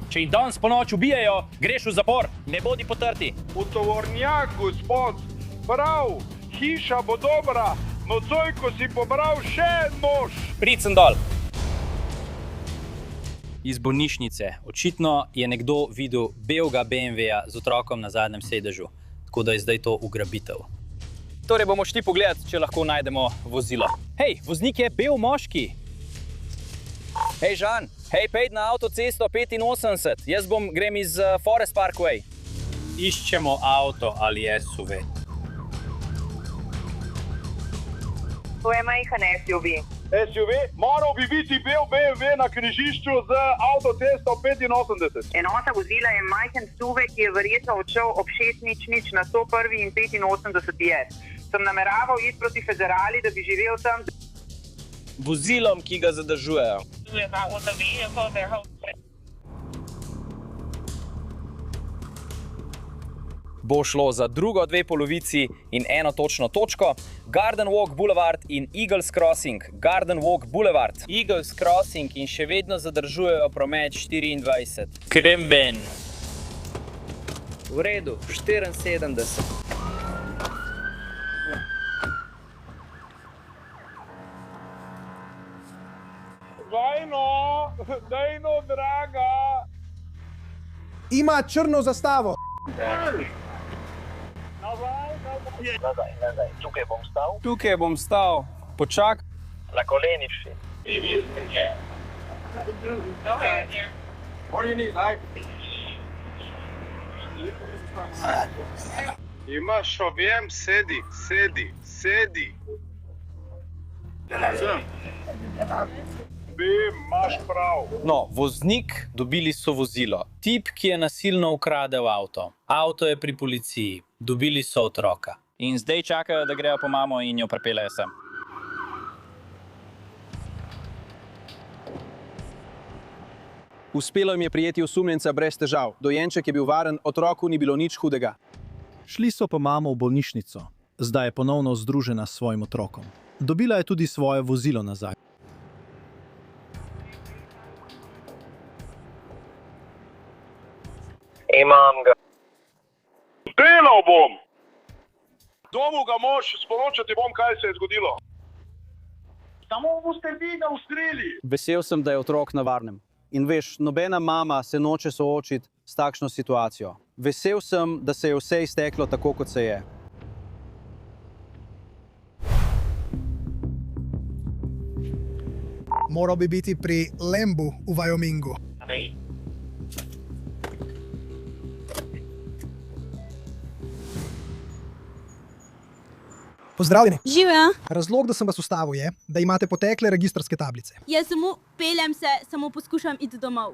Če jih danes po noč ubijajo, greš v zapor. Ne bodi potrti. V tovornjak, gospod. Prav, hiša bo dobra. Nocoj, ko si pobral še en mož. Prid sem dol. Iz bolnišnice. Očitno je nekdo videl belega BMW-ja z otrokom na zadnjem sedežu, tako da je zdaj to ugrabitev. Torej bomo šli pogledat, če lahko najdemo vozilo. Hej, voznik je bel moški. Hej, Žan, pejdi na avtocesto 85. Jaz grem iz Forest Parkway. Iščemo avto ali SUV. To je majhen SUV. SUV, moral bi biti bel BMW na križišču z avtocesto 85. Enota vozila je majhen SUV, ki je verjetno odšel ob 6:00 na 101. in 85. je. Sem nameraval iti proti Federali, da bi živel tam. Vozilom, ki ga zadržujejo. Bo šlo za drugo dve polovici in eno točno točko. Garden Walk Boulevard in Eagles Crossing. Garden Walk Boulevard. Eagles Crossing in še vedno zadržujejo promet 24. Kremben. V redu, 74. Dajno, draga. Ima črno zastavo. Nazaj. Tukaj bom stal. Počak. Na kolenih si. Imaš ovjem, sedi. Imaš prav. No, voznik, dobili so vozilo. Tip, ki je nasilno ukradel avto. Avto je pri policiji. Dobili so otroka. In zdaj čakajo, da grejo po mamo in jo pripeljejo sem. Uspelo jim je prijeti osumljenca brez težav. Dojenček je bil varen, otroku ni bilo nič hudega. Šli so po mamo v bolnišnico. Zdaj je ponovno združena s svojim otrokom. Dobila je tudi svoje vozilo nazaj. Imam ga. Delal bom. Domu ga moš, sporočati bom, kaj se je zgodilo. Samo boste vi ga ustreli. Vesel sem, da je otrok na varnem. In veš, nobena mama se noče soočiti s takšno situacijo. Vesel sem, da se je vse izteklo tako, kot se je. Moral bi biti pri Lembu v Wyomingu. Pozdravljeni. Živjo. Razlog, da sem vas ustavil, je, da imate potekle registrske tablice. Jaz samo peljem se, samo poskušam iti domov.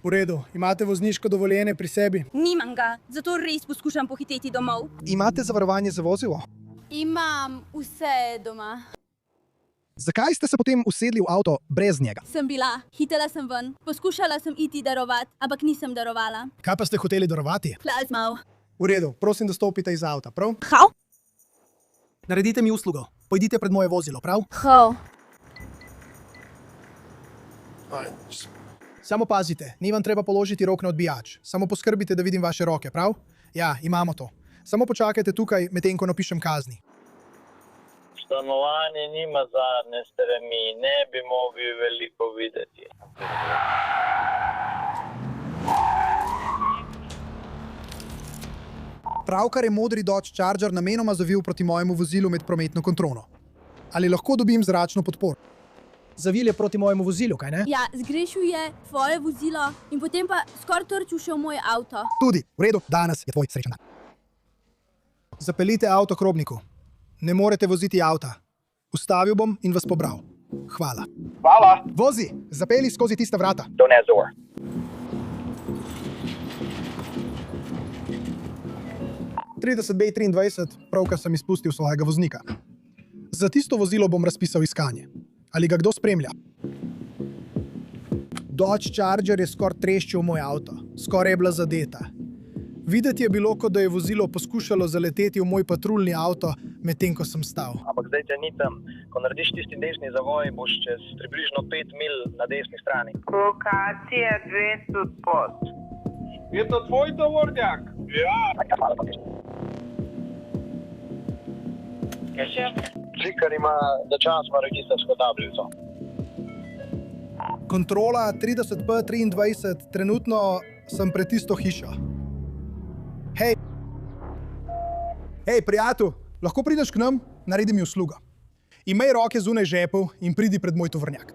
V redu, imate vozniško dovoljenje pri sebi? Nimam ga, zato res poskušam pohiteti domov. Imate zavarovanje za vozilo? Imam vse doma. Zakaj ste se potem usedli v avto brez njega? Sem bila, hitela sem ven, poskušala sem iti darovati, ampak nisem darovala. Kaj pa ste hoteli darovati? Plazmal. V redu, prosim, da stopite iz avta, prav? How? Naredite mi uslugo. Pojdite pred moje vozilo, prav? How? Samo pazite, ni vam treba položiti rok na odbijač. Samo poskrbite, da vidim vaše roke, prav? Ja, imamo to. Samo počakajte tukaj, medtem ko napišem kazni. Stanovanje nima zadnje strani, ne bi mogli veliko videti. Pravkar je modri Dodge Charger namenoma zavil proti mojemu vozilu med prometno kontrolo. Ali lahko dobim zračno podporo? Zavil je proti mojemu vozilu, kaj ne? Ja, zgrešil je tvoje vozilo in potem pa skoraj trčil še v moj avto. Tudi, v redu, danes je tvoj srečen dan. Zapeljite avto k robniku. Ne morete voziti avta. Ustavil bom in vas pobral. Hvala. Hvala. Vozi, zapelji skozi tista vrata. Don't have door. pravkar sem izpustil svojega voznika. Za tisto vozilo bom razpisal iskanje. Ali ga kdo spremlja? Dodge Charger je skoraj treščil moj avto. Skoraj je bila zadeta. Videti je bilo, kot da je vozilo poskušalo zaleteti v moj patruljni avto, medtem ko sem stal. Ampak zdaj te ni tam. Ko narediš tisti desni zavoj, boš čez približno 5 mil na desni strani. Lokacija 200 pod. Je to tvoj tovornjak? Ja. Cikar ima začasno registrsko tablico. Kontrola 30P23, trenutno sem pred tisto hišo. Hej, prijatelj, lahko prideš k nam? Naredi mi uslugo. Imej roke zunaj žepov in pridi pred moj tovornjak.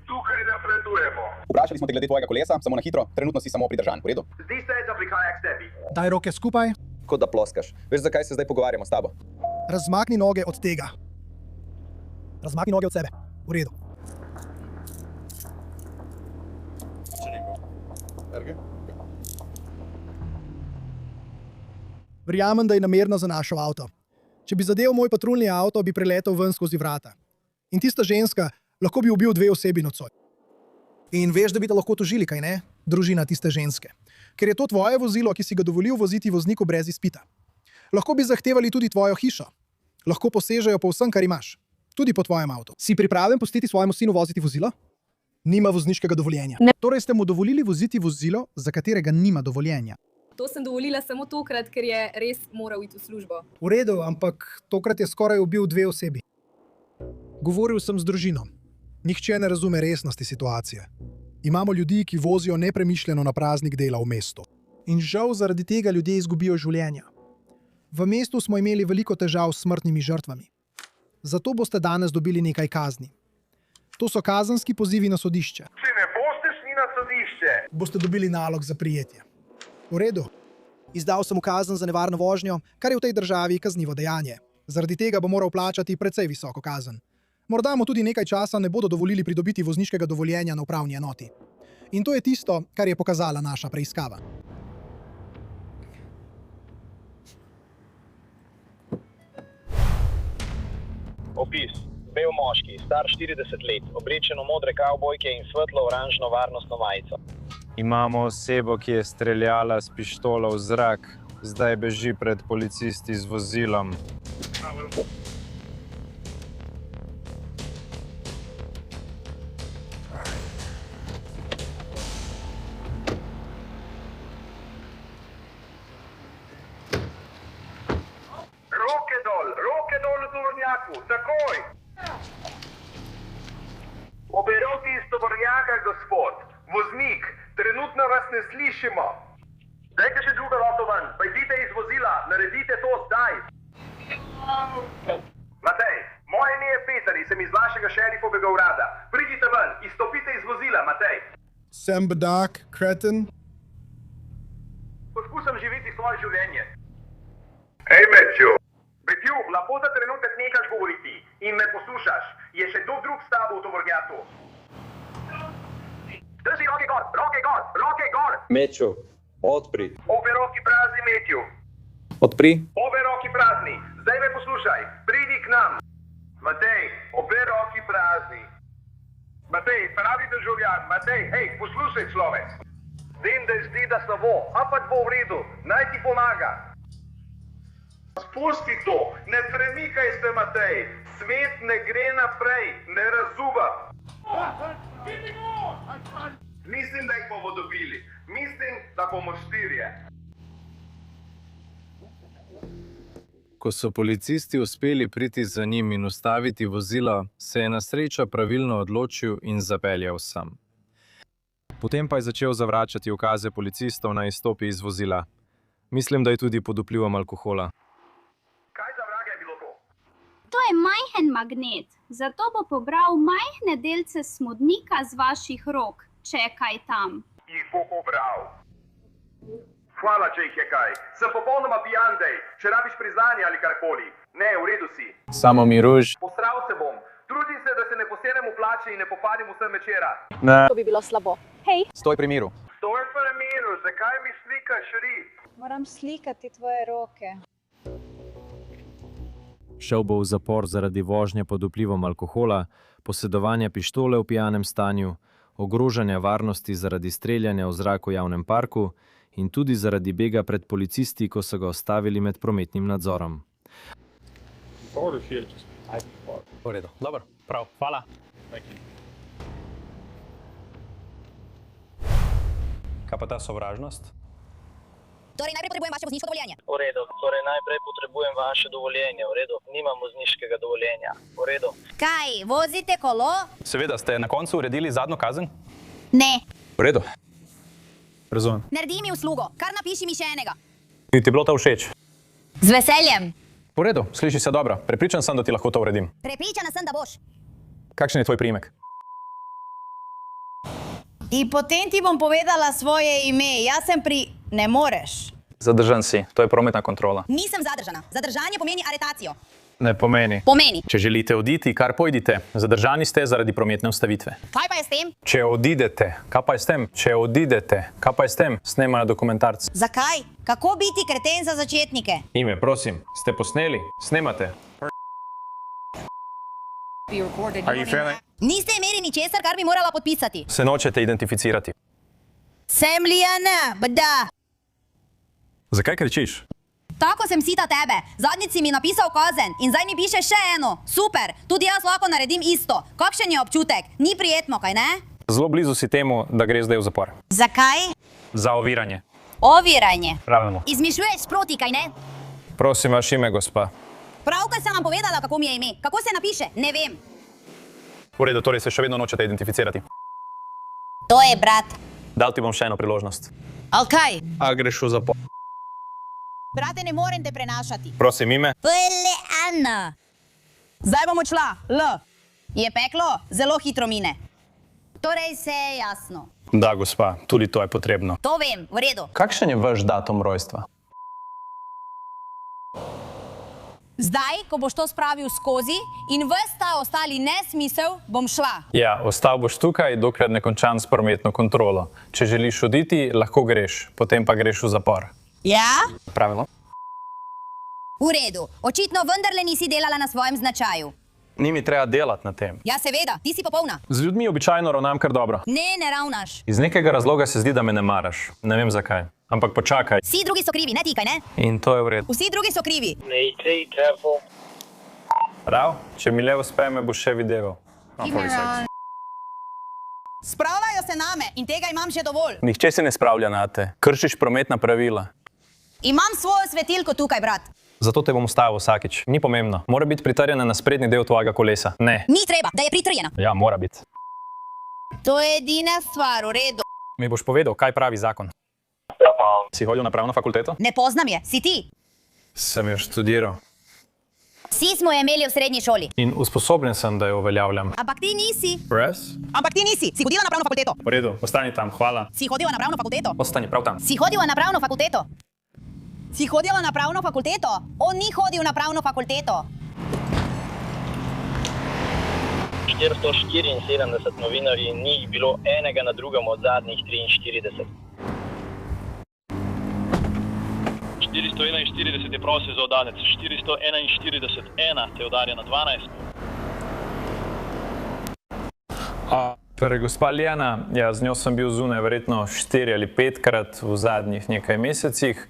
Tukaj napredujemo. Vprašali smo te glede tvojega kolesa, samo na hitro, trenutno si samo pridržan, v redu? Zdi se, da prihaja k tebi. Daj roke skupaj, Kot da ploskaš. Veš, zakaj se zdaj pogovarjamo s tabo? razmakni noge od tega. Razmakni noge od sebe. V redu. Verjamem, da je namerno zanašal avto. Če bi zadev moj patruljni avto, bi preletel ven skozi vrata. In tista ženska lahko bi ubil 2 osebi nocoj. In veš, da bi te lahko tožili, kaj ne? Družina tiste ženske. Ker je to tvoje vozilo, ki si ga dovolil voziti vozniku brez izpita. Lahko bi zahtevali tudi tvojo hišo. Lahko posežejo po vsem, kar imaš. Tudi po tvojem avtu. Si pripravljen pustiti svojemu sinu voziti vozilo? Nima vozniškega dovoljenja. Ne. Torej ste mu dovolili voziti vozilo, za katerega nima dovoljenja. To sem dovolila samo tokrat, ker je res moral iti v službo. V redu, ampak tokrat je skoraj ubil 2 osebi. Govoril sem z družino. Nihče ne razume resnosti situacije. Imamo ljudi, ki vozijo nepremišljeno na praznik dela v mestu. In žal zaradi tega ljudje izgubijo življenja. V mestu smo imeli veliko težav s smrtnimi žrtvami. Zato boste danes dobili nekaj kazni. To so kazenski pozivi na sodišče. Če ne boste šli na sodišče. Boste dobili nalog za prijetje. V redu. Izdal sem mu kazen za nevarno vožnjo, kar je v tej državi kaznivo dejanje. Zaradi tega bo moral plačati precej visoko kazen. Morda mu tudi nekaj časa ne bodo dovolili pridobiti vozniškega dovoljenja na upravni enoti. In to je tisto, kar je pokazala naša preiskava. Opis. Bel moški, star 40 let, oblečen v modre kavbojke in svetlo-oranžno varnostno majico. Imamo osebo, ki je streljala s pištolo v zrak, zdaj beži pred policisti z vozilom. Roke dol v tovornjaku, takoj! Oberoti iz tovornjaka, gospod. Voznik, trenutno vas ne slišimo. Dajte še drugo roto ven, pojdite iz vozila, naredite to zdaj. Matej, moje ime je Peter in sem iz vašega šerifovega urada. Pridite ven, izstopite iz vozila, Matej. Sem bedak, kreten. Poskušam živeti svoje življenje. Hej, Matthew. Matthew, lahko za trenutek nekaš govoriti in me poslušaš. Je še kdo drug s tabo v tovornjaku? Drži roke gor, roke gor, roke gor! Matthew, odpri. Obe roki prazni, Matthew. Odpri. Obe roki prazni. Zdaj me poslušaj. Pridi k nam. Matej, obe roki prazni. Matej, pravi državljan. Matej, hej, poslušaj, človek. Vem, da zdi, da slabo, ampak bo v redu. Naj ti pomaga. Spusti to. Ne premikaj se, Matej. Svet ne gre naprej. Ne razumem. Mislim, da jih bomo dobili. Mislim, da bomo 4. Ko so policisti uspeli priti za njim in ustaviti vozilo, se je na srečo pravilno odločil in zapeljal sem. Potem pa je začel zavračati ukaze policistov na izstopi iz vozila. Mislim, da je tudi pod vplivom alkohola. Kaj za vraga je bilo to? To je majhen magnet, zato bo pobral majhne delce smodnika z vaših rok. Čekaj tam. Jih bo pobral. Hvala, če jih je kaj. Sem popolnoma pijan, dej. Če rabiš priznanje ali karkoli. Ne, v redu si. Samo mi ruž. Posral se bom. Trudim se, da se ne posenem v plače in ne popadim vsem večera. Ne. To bi bilo slabo. Hej, Stoj pri miru. Stoj pri miru, zakaj mi slikaš rit? moram slikati tvoje roke. Šel bo v zapor zaradi vožnje pod vplivom alkohola, posedovanja pištole v pijanem stanju, ogrožanja varnosti zaradi streljanja v zrak v javnem parku in tudi zaradi bega pred policisti, ko so ga ustavili med prometnim nadzorom. V redu, dobro, prav, hvala. Kaj pa ta sovražnost? Torej, najprej potrebujem vaše vozniško dovoljenje. V redu, torej najprej potrebujem vaše dovoljenje, v redu. Nimam vozniškega dovoljenja, v redu. Kaj, vozite kolo? Seveda, ste na koncu uredili zadnjo kazen? Ne. V redu. Razumem. Naredi mi uslugo, kar napiši mi še enega. Ti je bilo to všeč? Z veseljem. V redu, sliši se dobro. Prepričan sem, da ti lahko to uredim. Prepričana sem, da boš. Kakšen je tvoj priimek? In potem ti bom povedala svoje ime. Jaz sem Ne moreš. Zadržan si, to je prometna kontrola. Nisem zadržana. Zadržanje pomeni aretacijo. Ne pomeni. Pomeni. Če želite oditi, kar pojdite. Zadržani ste zaradi prometne ustavitve. Kaj pa je s tem? Če odidete, kaj pa je s tem? Če odidete, kaj pa je s tem? Snemajo dokumentarci. Zakaj? Kako biti kreten za začetnike? Ime, prosim, ste posneli? Snemate? Niste imeli ničesar, kar bi morala podpisati. Se nočete identificirati. Sem Lijana, bada. Zakaj kričiš? Tako sem sita tebe. Zadnjič si mi napisal kazen in zdaj mi piše še eno. Super, tudi jaz lahko naredim isto. Kakšen je občutek? Ni prijetno, kaj ne? Zelo blizu si temu, da greš zdaj v zapor. Zakaj? Za oviranje. Oviranje. Pravilno. Izmišljuješ sproti, kaj ne? Prosim, vaš ime, gospa. Pravkar sem vam povedala, kako mi je ime. Kako se napiše? Ne vem. V redu, torej se še vedno nočete identificirati. To je brat. Dal ti bom še eno priložnost. Al kaj? A greš v zapor. Brate, ne morem te prenašati. Prosim, ime. Ana. Zdaj bom odšla. L. Je peklo? Zelo hitro mine. Torej vse je jasno. Da, gospa, tudi to je potrebno. To vem, v redu. Kakšen je vaš datum rojstva? Zdaj, ko boš to spravil skozi in ves ta ostali nesmisel, bom šla. Ja, ostal boš tukaj, dokler ne končam s prometno kontrolo. Če želiš oditi, lahko greš, potem pa greš v zapor. Ja? Pravilno. V redu. Očitno vendarle nisi delala na svojem značaju. Ni mi treba delati na tem. Ja, seveda, ti si popolna. Z ljudmi običajno ravnam kar dobro. Ne, ne ravnaš. Iz nekega razloga se zdi, da me ne maraš. Ne vem zakaj. Ampak počakaj. Vsi drugi so krivi, ne ti, kaj ne? In to je v redu. Vsi drugi so krivi. Prav, če mi le uspe, me boš še videval. Spravljajo se name in tega imam že dovolj. Nihče se ne spravlja na te. Kršiš prometna pravila. Imam svojo svetilko tukaj, brat. Zato te bom ustavil vsakič. Ni pomembno. Mora biti pritrjena na sprednji del tvojega kolesa. Ne. Ni treba, da je pritrjena. Ja, mora biti. To je edina stvar, v redu. Mi boš povedal, kaj pravi zakon. Si hodil na pravno fakulteto? Ne poznam je, si ti. Sem jo študiral. Vsi smo jo imeli v srednji šoli. In usposobljen sem, da jo uveljavljam. Ampak ti nisi. Res? Ampak ti nisi. Si hodila na pravno fakulteto. V redu, ostani tam, hvala. Si hodila na pravno fakulteto. Ostani prav tam. Si hodila na pravno fakulteto. Si hodila na pravno fakulteto? On ni hodil na pravno fakulteto. 474 novinarji, ni jih bilo enega na drugem od zadnjih 43. 441 je prosil za udarec, 441, ena te udarja na 12. Torej, gospa Lijana, ja, z njo sem bil zunaj verjetno 4 ali 5-krat v zadnjih nekaj mesecih.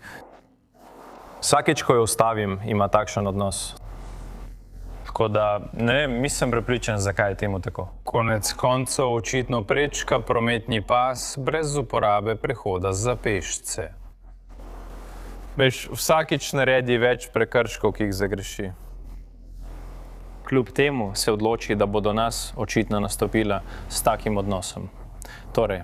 Vsakeč, ko jo ustavim, ima takšen odnos. Tako da, ne vem, nisem prepričan, zakaj je temu tako. Konec koncev očitno prečka prometni pas brez uporabe prehoda za pešce. Veš, vsakič naredi več prekrškov, ki jih zagreši. Kljub temu se odloči, da bo do nas očitno nastopila s takim odnosom. Torej,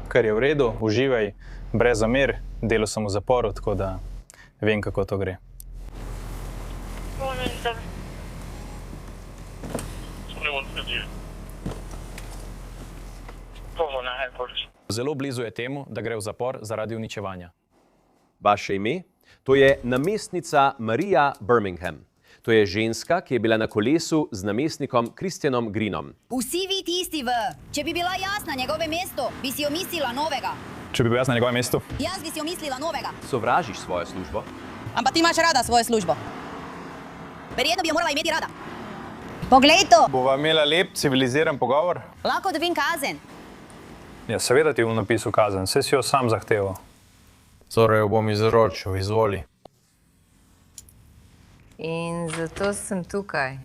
kar je v redu, uživaj, brez zamer, delal sem v zaporu, tako da vem, kako to gre. Zelo blizu je temu, da gre v zapor zaradi uničevanja. Vaše ime? To je namestnica Marija Birmingham. To je ženska, ki je bila na kolesu z namestnikom Kristjanom Greenom. Vsi vi tisti v. Če bi bila jaz na njegovem mestu, bi si omislila novega. Če bi bil jaz na njegovem mestu? Jaz bi si omislila novega. Sovražiš svojo službo? Ampak ti imaš rada svojo službo. Verjetno bi jo morala imeti rada. Poglej to. Bova imela lep, civiliziran pogovor? Lahko dobim kazen. Ja, seveda ti bom napisal kazen, saj si jo sam zahteval. Torej jo bom izročil, izvoli. In zato sem tukaj.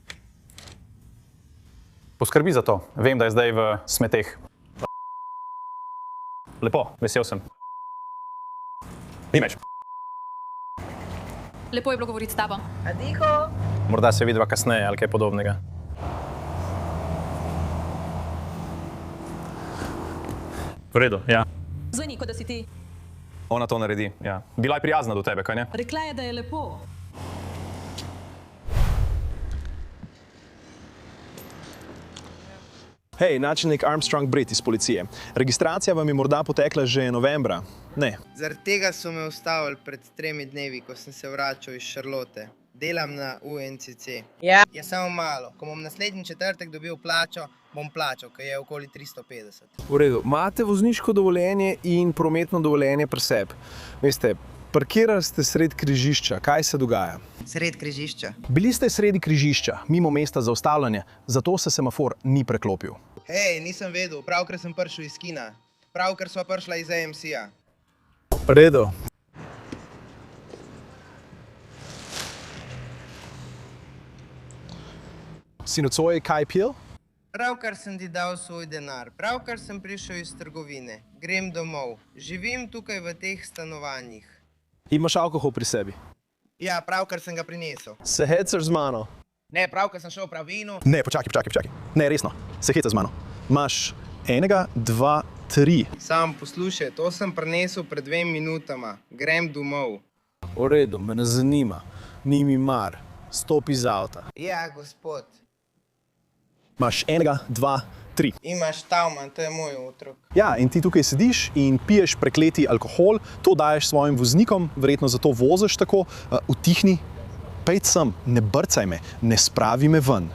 Poskrbi za to. Vem, da je zdaj v smeteh. Lepo, vesel sem. Ni več. Lepo je bilo govoriti s tabo. Adiho! Morda se vidiva kasneje ali kaj podobnega. V redu, ja. Zveni, kot da si ti. Ona to naredi, ja. Bila je prijazna do tebe, kaj ne? Rekla je, da je lepo. Hej, načelnik Armstrong Brit iz policije. Registracija vam je morda potekla že novembra? Ne. Zaradi tega so me ustavili pred 3 dnevi, ko sem se vračal iz Šarlote. Delam na UNCC. Ja. Je samo malo. Ko bom naslednji četrtek dobil plačo, bom plačal, ker je okoli 350. V redu. Imate vozniško dovoljenje in prometno dovoljenje pri sebi. Veste, parkirali ste sred križišča. Kaj se dogaja? Sred križišča. Bili ste sredi križišča, mimo mesta za ustavljanje, zato se semafor ni preklopil. Hej, nisem vedel, pravkar sem prišel iz kina. Pravkar sva prišla iz AMC-a. V redu. Si nocoj kaj pil? Pravkar sem ti dal svoj denar. Pravkar sem prišel iz trgovine. Grem domov. Živim tukaj v teh stanovanjih. Imaš alkohol pri sebi? Ja, pravkar sem ga prinesel. Se hecaš z mano? Ne, pravkar sem šel v pravinu. Ne, počakaj. Ne, resno. Se hecaš z mano. Imaš 1, 2, 3. Sam poslušaj, to sem prinesel pred 2 minutama. Grem domov. V redu, me ne zanima. Ni mi mar. Stopi iz avta. Ja, gospod. Imaš 1, 2, 3. Imaš Tauman, to je moj otrok. Ja, in ti tukaj sediš in piješ prekleti alkohol, to daješ svojim voznikom, verjetno zato voziš tako, utihni, pejt sem, ne brcaj me, ne spravi me ven.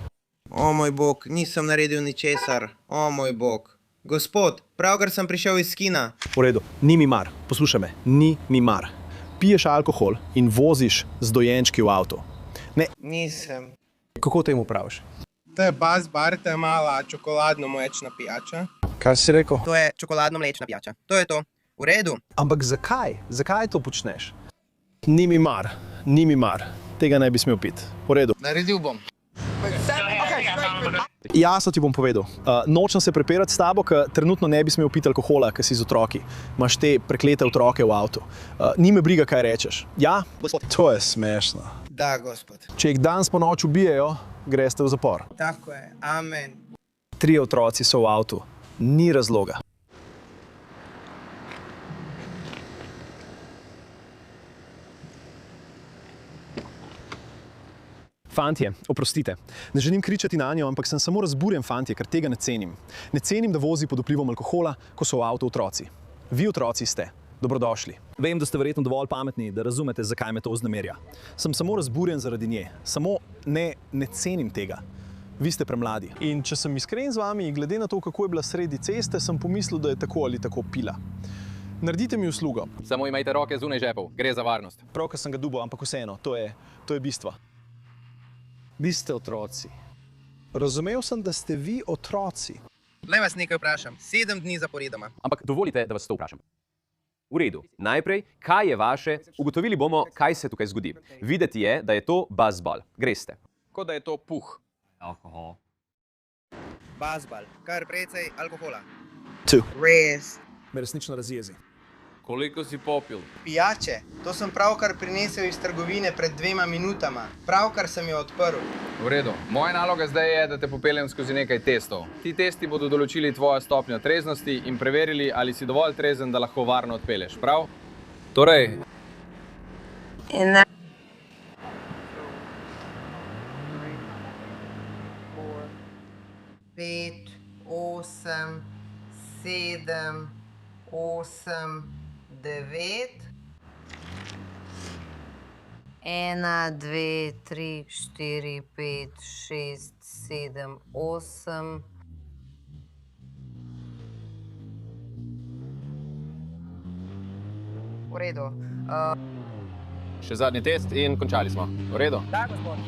O moj bog, nisem naredil ničesar. O moj bog. Gospod, pravkar sem prišel iz kina. V redu, ni mi mar, poslušaj me, ni mi mar. Piješ alkohol in voziš z dojenčki v avtu. Ne. Nisem. Kako temu praviš? To je Buzz Bar, to je mala čokoladno-mlečna pijača. Kaj si rekel? To je čokoladno-mlečna pijača. To je to. V redu. Ampak zakaj? Zakaj to počneš? Ni mi mar, ni mi mar. Tega ne bi smel piti. V redu. Naredil bom. Jasno ti bom povedal. Nočem se prepirati s tabo, ker trenutno ne bi smel piti alkohola, ker si z otroki. Imaš te preklete otroke v avtu. Ni me briga, kaj rečeš. Ja? Gospod. To je smešno. Da, gospod. Če jih danes po noč ubijejo, greste v zapor. Tako je. Amen. 3 otroci so v avtu. Ni razloga. Fantje, oprostite. Ne želim kričati na njo, ampak sem samo razburjen fantje, ker tega ne cenim. Ne cenim, da vozi pod vplivom alkohola, ko so v avtu otroci. Vi otroci ste. Dobrodošli. Vem, da ste verjetno dovolj pametni, da razumete, zakaj me to vznemirja. Sem samo razburjen zaradi nje. Samo ne cenim tega. Vi ste premladi. In če sem iskren z vami, glede na to, kako je bila sredi ceste, sem pomislil, da je tako ali tako pila. Naredite mi uslugo. Samo imejte roke zunaj žepov. Gre za varnost. Pravkar sem ga dubal, ampak vseeno, to je bistvo. Vi ste otroci. Razumel sem, da ste vi otroci. Le vas nekaj vprašam. 7 dni zaporedoma. Ampak dovolite, da vas to vprašam. V redu. Najprej, kaj je vaše? Ugotovili bomo, kaj se tukaj zgodi. Videti je, da je to bazbal. Greste. Kot da je to puh. Alkohol. Bazbal. Kar precej alkohola. 2. Res. Me resnično razjezi. Koliko si popil? Pijače. To sem pravkar prinesel iz trgovine pred 2 minutama. Pravkar sem jo odprl. V redu. Moja naloga zdaj je, da te popeljem skozi nekaj testov. Ti testi bodo določili tvojo stopnjo treznosti in preverili, ali si dovolj trezen, da lahko varno odpelješ, prav? Torej... 5, 8, 7, 8, 9. 1, 2, 3, 4, 5, 6, 7, 8. V redu. Še zadnji test in končali smo. V redu? Da, gospod.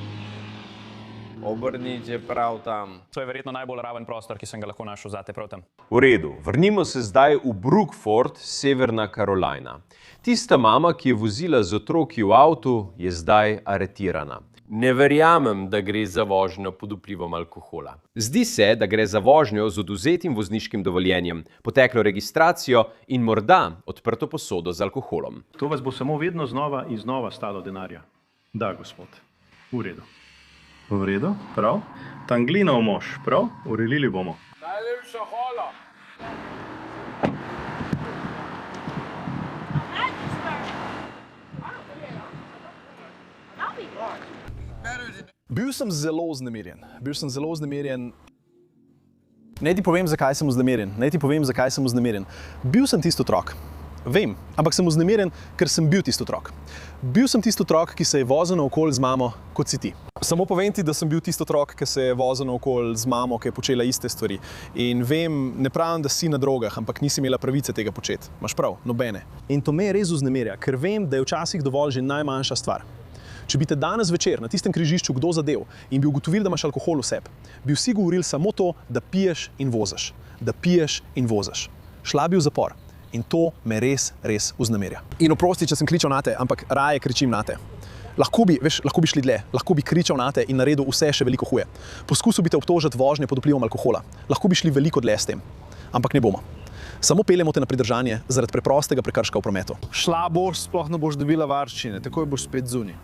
Obrniti je prav tam. To je verjetno najbolj raven prostor, ki sem ga lahko našel zate prav tam. V redu, vrnimo se zdaj v Brookford, Severna Karolina. Tista mama, ki je vozila z otroki v avtu, je zdaj aretirana. Ne verjamem, da gre za vožnjo pod vplivom alkohola. Zdi se, da gre za vožnjo z oduzetim vozniškim dovoljenjem, poteklo registracijo in morda odprto posodo z alkoholom. To vas bo samo vedno znova in znova stalo denarja. Da, gospod. V redu. V redu, prav. Tanglinov mož, prav? Urelili bomo. Najlepša hvala. Bil sem zelo vznemirjen. Ne ti povem, zakaj sem vznemirjen. Bil sem tisti otrok. Vem, ampak sem vznemirjen, ker sem bil tisti otrok. Bil sem tisti otrok, ki se je vozil naokoli z mamo, kot si ti. Samo povem ti, da sem bil tisti otrok, ki se je vozil naokoli z mamo, ki je počela iste stvari. In vem, ne pravim, da si na drogah, ampak nisi imela pravice tega početi. Imaš prav, nobene. In to me res vznemirja, ker vem, da je včasih dovolj že najmanjša stvar. Če bi te danes večer na tistem križišču kdo zadev in bi ugotovili, da imaš alkohol v sebi, bi vsi govorili samo to, da piješ in voziš. Da piješ in voziš. Šla bi v zapor. In to me res, res vznemirja. In oprosti, če sem kričal nate, ampak raje kričim nate. Lahko bi šli dlje, lahko bi kričal nate in naredil vse še veliko huje. Poskusil bi te obtožiti vožnje pod vplivom alkohola. Lahko bi šli veliko dlje s tem. Ampak ne bomo. Samo peljemo te na pridržanje zaradi preprostega prekrška v prometu. Šla boš, sploh ne boš dobila varščine, takoj boš spet zunaj.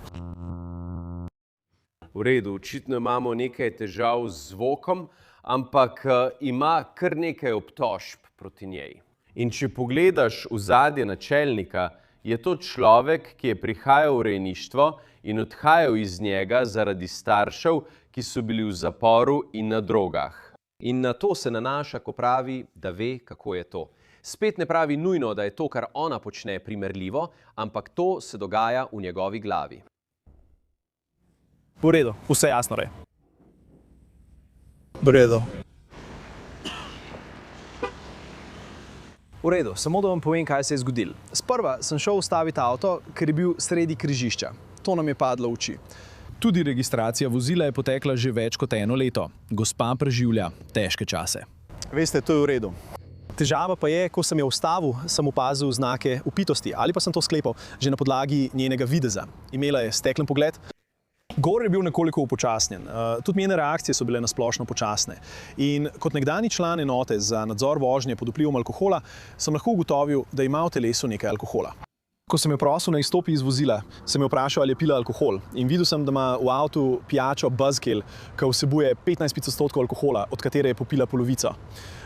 V redu, očitno imamo nekaj težav z zvokom, ampak ima kar nekaj obtožb proti njej. In če pogledaš ozadje načelnika, je to človek, ki je prihajal v rejništvo in odhajal iz njega zaradi staršev, ki so bili v zaporu in na drogah. In na to se nanaša, ko pravi, da ve, kako je to. Spet ne pravi nujno, da je to, kar ona počne, primerljivo, ampak to se dogaja v njegovi glavi. V redu, vse jasno rej. V redu. V redu, samo da vam povem, kaj se je zgodilo. Sprva sem šel ustaviti avto, ker je bil sredi križišča. To nam je padlo v oči. Tudi registracija vozila je potekla že več kot 1 leto. Gospa preživlja težke čase. Veste, to je v redu. Težava pa je, ko sem jo ustavil, sem opazil znake upitosti, ali pa sem to sklepal že na podlagi njenega videza. Imela je steklen pogled. Gor je bil nekoliko upočasnjen, tudi njene reakcije so bile nasplošno počasne. In kot nekdanji član enote za nadzor vožnje pod vplivom alkohola sem lahko ugotovil, da ima v telesu nekaj alkohola. Ko sem jo prosil, naj izstopi iz vozila, sem jo vprašal, ali je pila alkohol. In videl sem, da ima v avtu pijačo Buzzkill, ki vsebuje 15% alkohola, od katere je popila polovico.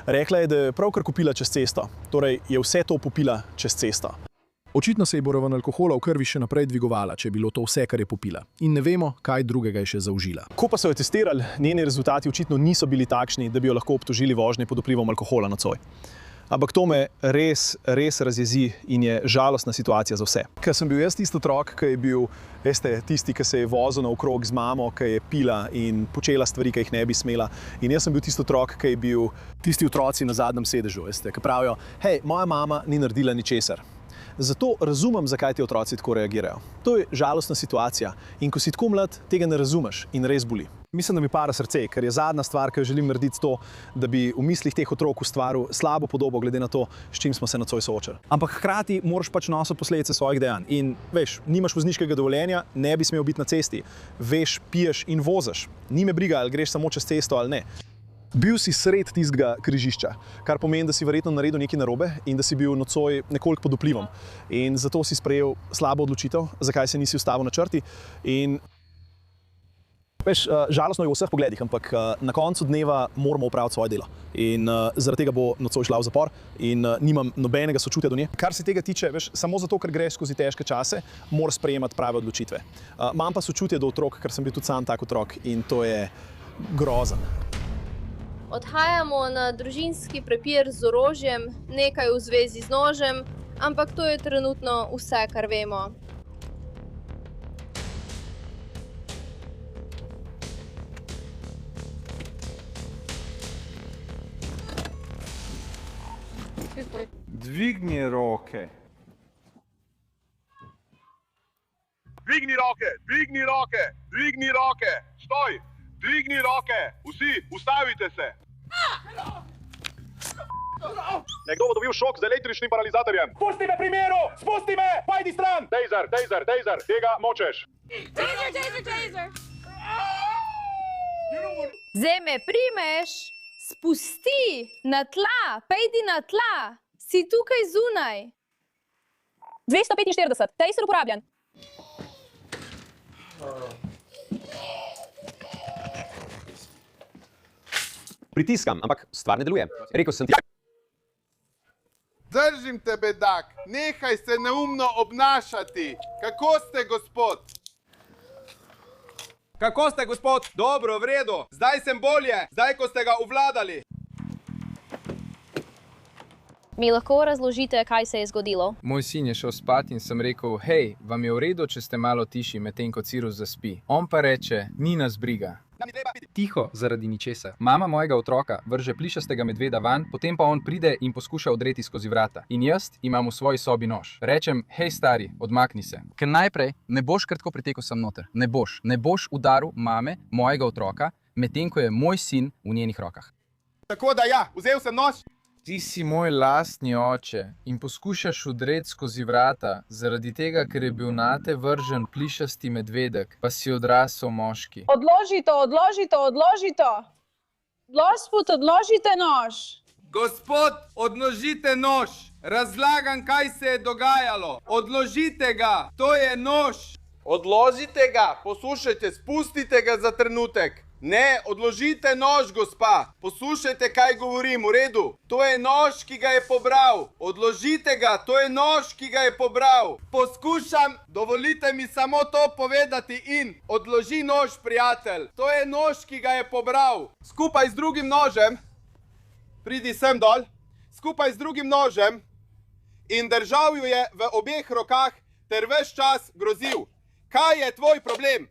Rekla je, da je pravkar kupila čez cesto, torej je vse to popila čez cesto. Očitno se je bo raven alkohola v krvi še naprej dvigovala, če je bilo to vse, kar je popila. In ne vemo, kaj drugega je še zaužila. Ko pa so jo testirali, njeni rezultati očitno niso bili takšni, da bi jo lahko obtožili vožnje pod vplivom alkohola nocoj. Ampak to me res razjezi in je žalostna situacija za vse. Ker sem bil jaz tisti otrok, ki je bil, veste, tisti, ki se je vozil naokrog z mamo, ki je pila in počela stvari, ki jih ne bi smela. In jaz sem bil tisti otrok, ki je bil tisti otroci na zadnjem sedežu, veste, ki pravijo, hej, moja mama ni naredila ničesar. Zato razumem, zakaj ti otroci tako reagirajo. To je žalostna situacija in ko si tako mlad, tega ne razumeš in res boli. Mislim, da mi para srce, ker je zadnja stvar, ki jo želim narediti to, da bi v mislih teh otrok ustvaril slabo podobo glede na to, s čim smo se nocoj soočali. Ampak hkrati moraš pač nositi posledice svojih dejanj. In veš, nimaš vozniškega dovoljenja, ne bi smel biti na cesti. Veš, piješ in voziš. Ni me briga, ali greš samo čez cesto ali ne. Bil si sred tistega križišča, kar pomeni, da si verjetno naredil nekaj narobe in da si bil nocoj nekoliko pod vplivom. In zato si sprejel slabo odločitev, zakaj se nisi ustavil na črti. In veš, žalostno je v vseh pogledih, ampak na koncu dneva moramo opraviti svoje delo. In zaradi tega bo nocoj šla v zapor in nimam nobenega sočutja do nje. Kar se tega tiče, veš, samo zato, ker greš skozi težke čase, moraš sprejemati prave odločitve. Imam pa sočutje do otrok, ker sem bil tudi sam tak otrok in to je grozen. Odhajamo na družinski prepir z orožjem, nekaj v zvezi z nožem, ampak to je trenutno vse, kar vemo. Dvigni roke. Dvigni roke, dvigni roke, dvigni roke, stoj! Dvigni roke, vsi, ustavite se. Nekdo bo dobil šok z električnim paralizatorjem. Pusti me pri miru, spusti me, pojdi stran. Taser, tega močeš. Taser. Zdaj me primeš, spusti na tla, pejdi na tla, si tukaj zunaj. 245, taser uporabljen. Pritiskam, ampak stvar ne deluje. Rekel sem ti. Držim te, bedak, nehaj se neumno obnašati. Kako ste, gospod? Kako ste, gospod? Dobro, v redu. Zdaj sem bolje, zdaj ko ste ga uvladali. Mi lahko razložite, kaj se je zgodilo? Moj sin je šel spat in sem rekel, hej, vam je v redu, če ste malo tiši, medtem ko Cirus zaspi. On pa reče, ni nas briga. Tiho zaradi ničesar. Mama mojega otroka vrže plišastega medveda van, potem pa on pride in poskuša odreti skozi vrata. In jaz imam v svoji sobi nož. Rečem, hej stari, odmakni se. Ker najprej ne boš kar tako pritekel sem noter. Ne boš udaril mame mojega otroka, medtem ko je moj sin v njenih rokah. Tako da ja, vzel sem nož. Ti si moj lastni oče in poskušaš vdreti skozi vrata, zaradi tega, ker je bil nate vržen plišasti medvedek, pa si odrasel moški. Odloži to. Gospod, odložite nož. Gospod, odložite nož. Razlagam, kaj se je dogajalo. Odložite ga, to je nož. Odložite ga, poslušajte, spustite ga za trenutek. Ne, odložite nož, gospa. Poslušajte, kaj govorim, v redu. To je nož, ki ga je pobral. Odložite ga, to je nož, ki ga je pobral. Poskušam, dovolite mi samo to povedati in odloži nož, prijatelj. To je nož, ki ga je pobral. Skupaj z drugim nožem, pridi sem dol, skupaj z drugim nožem in držal jo je v obeh rokah ter ves čas grozil. Kaj je tvoj problem?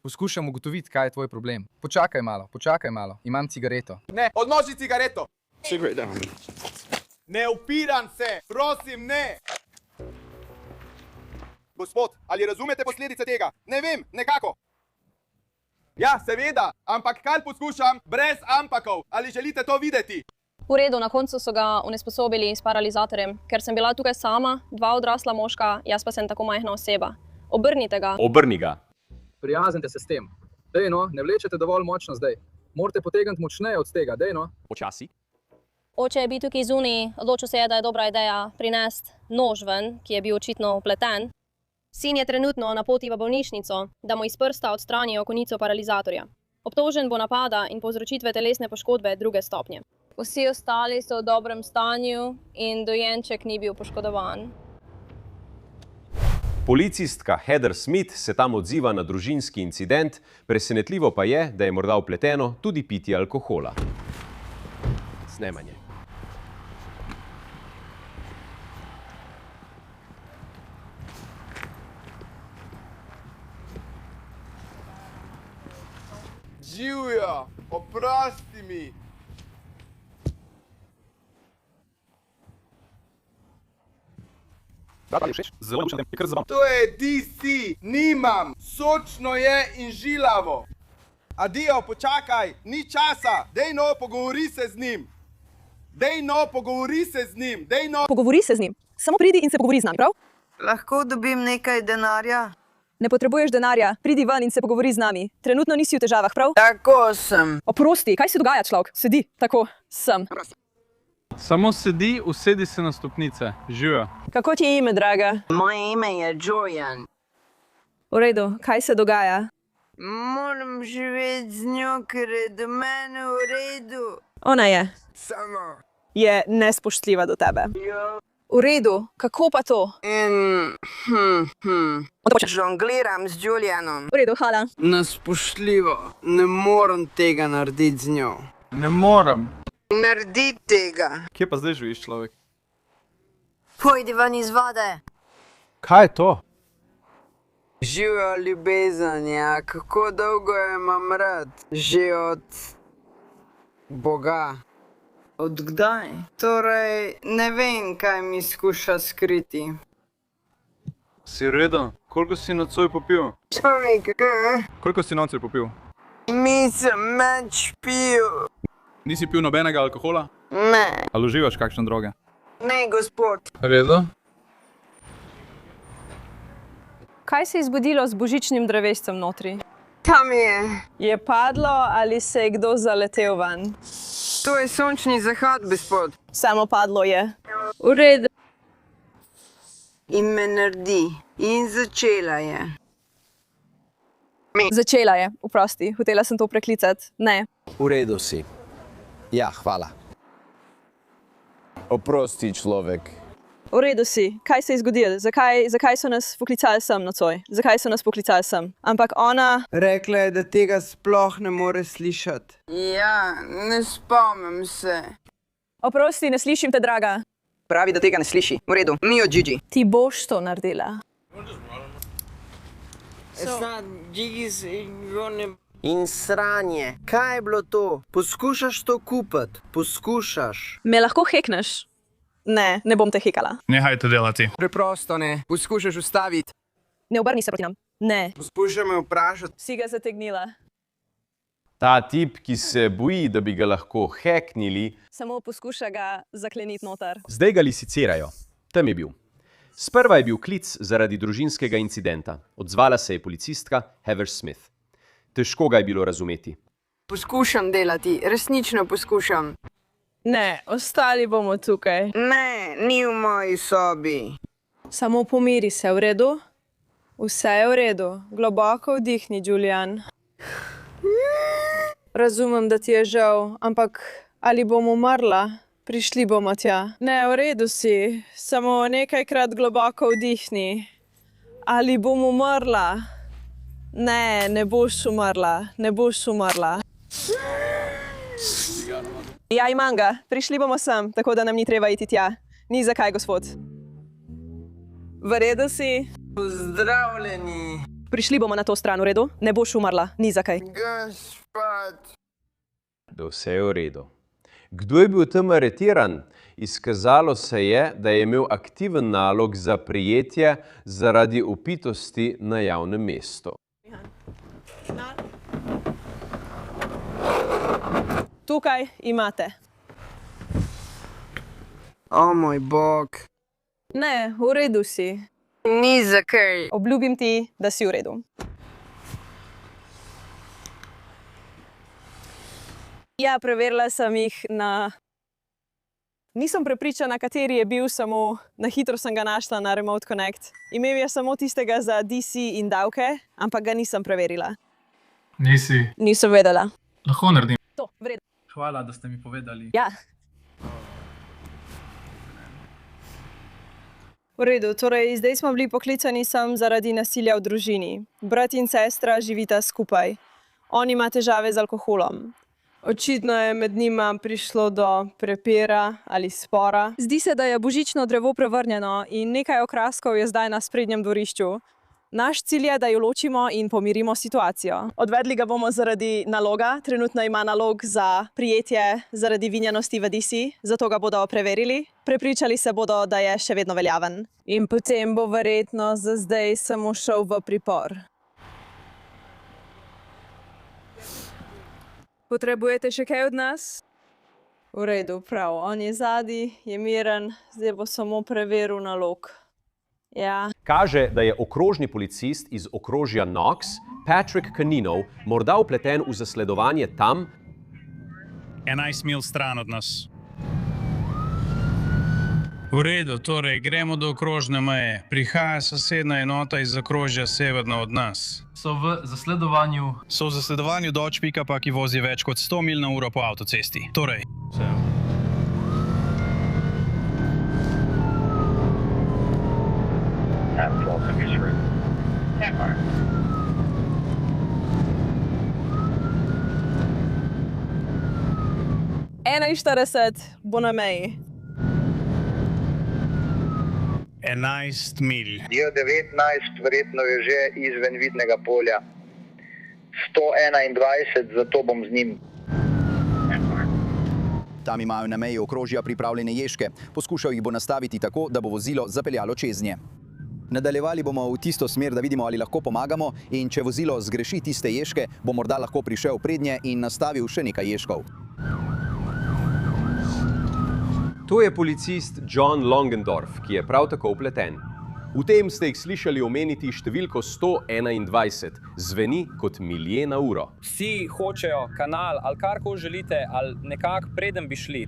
Poskušam ugotoviti, kaj je tvoj problem. Počakaj malo, imam cigareto. Ne, odloži cigareto. Cigarette down. Ne upiram se, prosim, ne. Gospod, ali razumete posledice tega? Ne vem, nekako. Ja, seveda, ampak kaj poskušam, brez ampakov. Ali želite to videti? V redu, na koncu so ga onesposobili s paralizatorjem, ker sem bila tukaj sama, 2 odrasla moška, jaz pa sem tako majhna oseba. Obrnite ga. Obrni ga. Prijaznite se s tem. Dej no, ne vlečete dovolj močno zdaj. Morate potegniti močneje od tega, dej no. Počasi. Oče je bil tukaj zunaj, odločil se je, da je dobra ideja prinesti nož ven, ki je bil očitno vpleten. Sin je trenutno na poti v bolnišnico, da mu iz prsta odstranijo konico paralizatorja. Obtožen bo napada in povzročitve telesne poškodbe 2. stopnje. Vsi ostali so v dobrem stanju in dojenček ni bil poškodovan. Policistka Heather Smith se tam odziva na družinski incident, presenetljivo pa je, da je morda vpleteno tudi pitje alkohola. Snemanje. Živjo, oprosti mi. Zelo lušno, je kar zabavno. To je DC, nimam, sočno je in žilavo. Adijo, počakaj, ni časa, dej no, pogovori se z njim. Pogovori se z njim, samo pridi in se pogovori z nami, prav? Lahko dobim nekaj denarja? Ne potrebuješ denarja, pridi ven in se pogovori z nami. Trenutno nisi v težavah, prav? Tako sem. Oprosti, kaj se dogaja, človek? Sedi, tako, sem. Samo sedi, usedi se na stopnice. Živijo. Kako ti je ime, draga? Moje ime je Jojan. V redu, kaj se dogaja? Moram živeti z njo, ker je do mene v redu. Ona je. Samo. Je nespoštljiva do tebe. V redu, kako pa to? Žongliram z Julianom. V redu, hvala. Nespoštljivo, ne morem tega narediti z njo. Ne morem. Naredi tega. Kje pa zdaj živiš, človek? Pojdi ven iz vode. Kaj je to? Živijo ljubezen, ja, kako dolgo jo imam rad? Že od Boga. Od kdaj? Torej, ne vem, kaj mi skuša skriti. Si reden? Koliko si nocoj popil? Človek, Koliko si nocoj popil? Nisem več pil. Nisi pil nobenega alkohola? Ne. Ali uživaš kakšne droge? Ne, gospod. Redo? Kaj se je zgodilo z božičnim drevescem notri? Tam je. Je padlo ali se je kdo zaletel van? To je sončni zahod, gospod. Samo padlo je. V redu. In me naredi. In začela je. Začela je, oprosti, hotela sem to preklicati. Ne. V redu si. Ja, hvala. Oprosti, človek. V redu si. Kaj se je zgodilo? Zakaj so nas poklicali sem nocoj? Zakaj so nas poklicali sem? Ampak ona... Rekla je, da tega sploh ne more slišati. Ja, ne spomnim se. Oprosti, ne slišim te, draga. Pravi, da tega ne sliši. V redu, mi od Gigi. Ti boš to naredila. In sranje. Kaj je bilo to? Poskušaš to kupiti? Poskušaš. Me lahko hekneš? Ne, ne bom te hekala. Nehajte delati. Preprosto ne. Poskušaš ustaviti. Ne obrni se proti nam. Ne. Poskušaj me vprašati. Si ga zategnila. Ta tip, ki se boji, da bi ga lahko heknili, Samo poskuša ga zakleniti noter. Zdaj ga lisicirajo. Tam je bil. Sprva je bil klic zaradi družinskega incidenta. Odzvala se je policistka Heather Smith. Težko ga je bilo razumeti. Poskušam delati, resnično poskušam. Ne, ostali bomo tukaj. Ne, ni v moji sobi. Samo pomiri se, v redu? Vse je v redu. Globoko vdihni, Julian. Razumem, da ti je žal, ampak ali bom umrla? Prišli bomo tja. Ne, v redu si. Samo nekajkrat globoko vdihni. Ali bom umrla? Ne, ne boš umrla. Ne boš umrla. Ja, imam ga. Prišli bomo sem, tako da nam ni treba iti tja. Ni zakaj, gospod. V redu si? Pozdravljeni. Prišli bomo na to stran, v redu? Ne boš umrla. Ni zakaj. Gospod. da vse je v redu. Kdo je bil tam aretiran? Izkazalo se je, da je imel aktiven nalog za prijetje zaradi opitosti na javnem mestu. Tukaj imate. O moj bog. Ne, v redu si. Ni zakaj. Obljubim ti, da si v redu. Ja, preverila sem jih na... Nisem prepričana, kateri je bil, samo na hitro sem ga našla na Remote Connect. Imel je samo tistega za DC in davke, ampak ga nisem preverila. Nisi. Nisem vedela. Lahko naredim. To, v redu. Hvala, da ste mi povedali. Ja. V redu, torej zdaj smo bili poklicani sem zaradi nasilja v družini. Brat in sestra živita skupaj. On ima težave z alkoholom. Očitno je med njima prišlo do prepira ali spora. Zdi se, da je božično drevo prevrnjeno in nekaj okraskov je zdaj na sprednjem dvorišču. Naš cilj je, da jo ločimo in pomirimo situacijo. Odvedli ga bomo zaradi naloga. Trenutno ima nalog za prijetje zaradi vinjenosti v DC, zato ga bodo preverili. Prepričali se bodo, da je še vedno veljaven. In potem bo verjetno za zdaj samo šel v pripor. Potrebujete še kaj od nas? V redu, prav. On je zadaj, je miren, zdaj bo samo preveril nalog. Ja. Kaže, da je okrožni policist iz okrožja Knox, Patrick Canino, morda vpleten v zasledovanje tam, 11 mil stran od nas. V redu, torej gremo do okrožne meje. Prihaja sosedna enota iz okrožja severno od nas. So v zasledovanju Dodge Pickupa, ki vozi več kot 100 mil na uro po avtocesti. Torej. Ena 41 bo na meji. 11 mil. Je 19, verjetno je že izven vidnega polja. 121, zato bom z njim. Tam imajo na meji okrožja pripravljene ježke. Poskušal jih bo nastaviti tako, da bo vozilo zapeljalo čez nje. Nadaljevali bomo v tisto smer, da vidimo, ali lahko pomagamo, in če vozilo zgreši tiste ježke, bo morda lahko prišel prednje in nastavil še nekaj ježkov. To je policist John Longendorf, ki je prav tako vpleten. V tem ste jih slišali omeniti številko 121. Zveni kot milje na uro. Vsi hočejo kanal ali karkoli želite, ali nekako preden bi šli.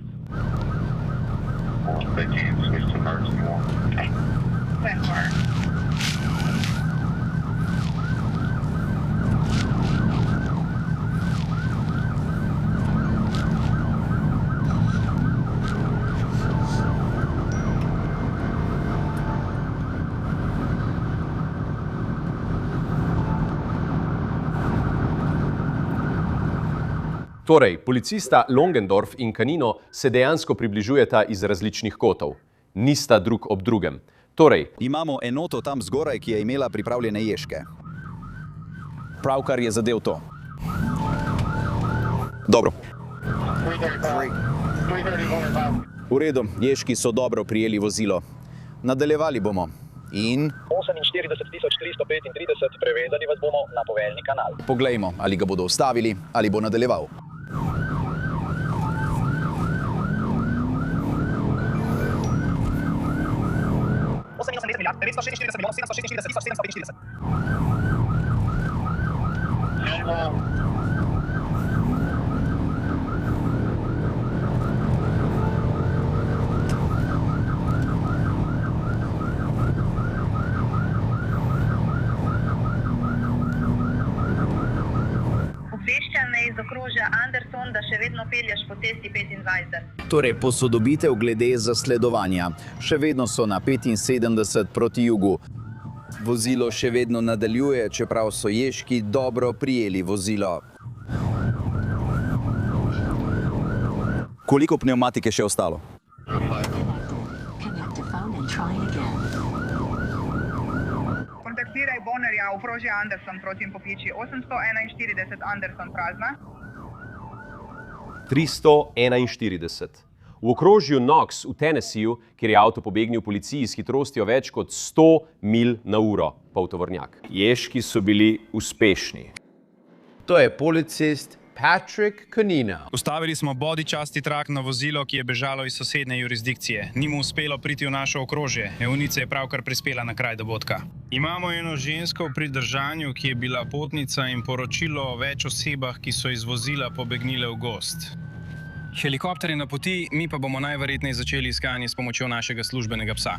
Torej, policista Longendorf in Canino se dejansko približujeta iz različnih kotov. Nista drug ob drugem. Torej, imamo enoto tam zgoraj, ki je imela pripravljene ježke. Pravkar je zadev to. Dobro. V redu, ježki so dobro prijeli vozilo. Nadaljevali bomo. In 48.335, prevezali vas bomo na poveljni kanal. Poglejmo, ali ga bodo ustavili, ali bo nadaljeval. Iz okrožja Anderson, da še vedno pelješ po cesti 25. Torej, posodobitev glede zasledovanja. Še vedno so na 75 proti jugu. Vozilo še vedno nadaljuje, čeprav so ježki dobro prijeli vozilo. Koliko pnevmatike še ostalo? Kontaktiraj Bonnerja v okrožje Anderson proti Popiči 841 Anderson prazna. 341. V okrožju Knox v Tennesseeju, kjer je avto pobegnil policiji s hitrostjo več kot 100 mil na uro, poltovornjak. Ježki so bili uspešni. To je policist Patrick Canino. Ustavili smo body chasti trak na vozilo, ki je bežalo iz sosednje jurisdikcije. Ni mu uspelo priti v naše okrožje. Eunica je pravkar prispela na kraj dogodka. Imamo eno žensko v pridržanju, ki je bila potnica, in poročilo o več osebah, ki so iz vozila pobegnile v gozd. Helikopter je na poti, mi pa bomo najverjetneje začeli iskanje s pomočjo našega službenega psa.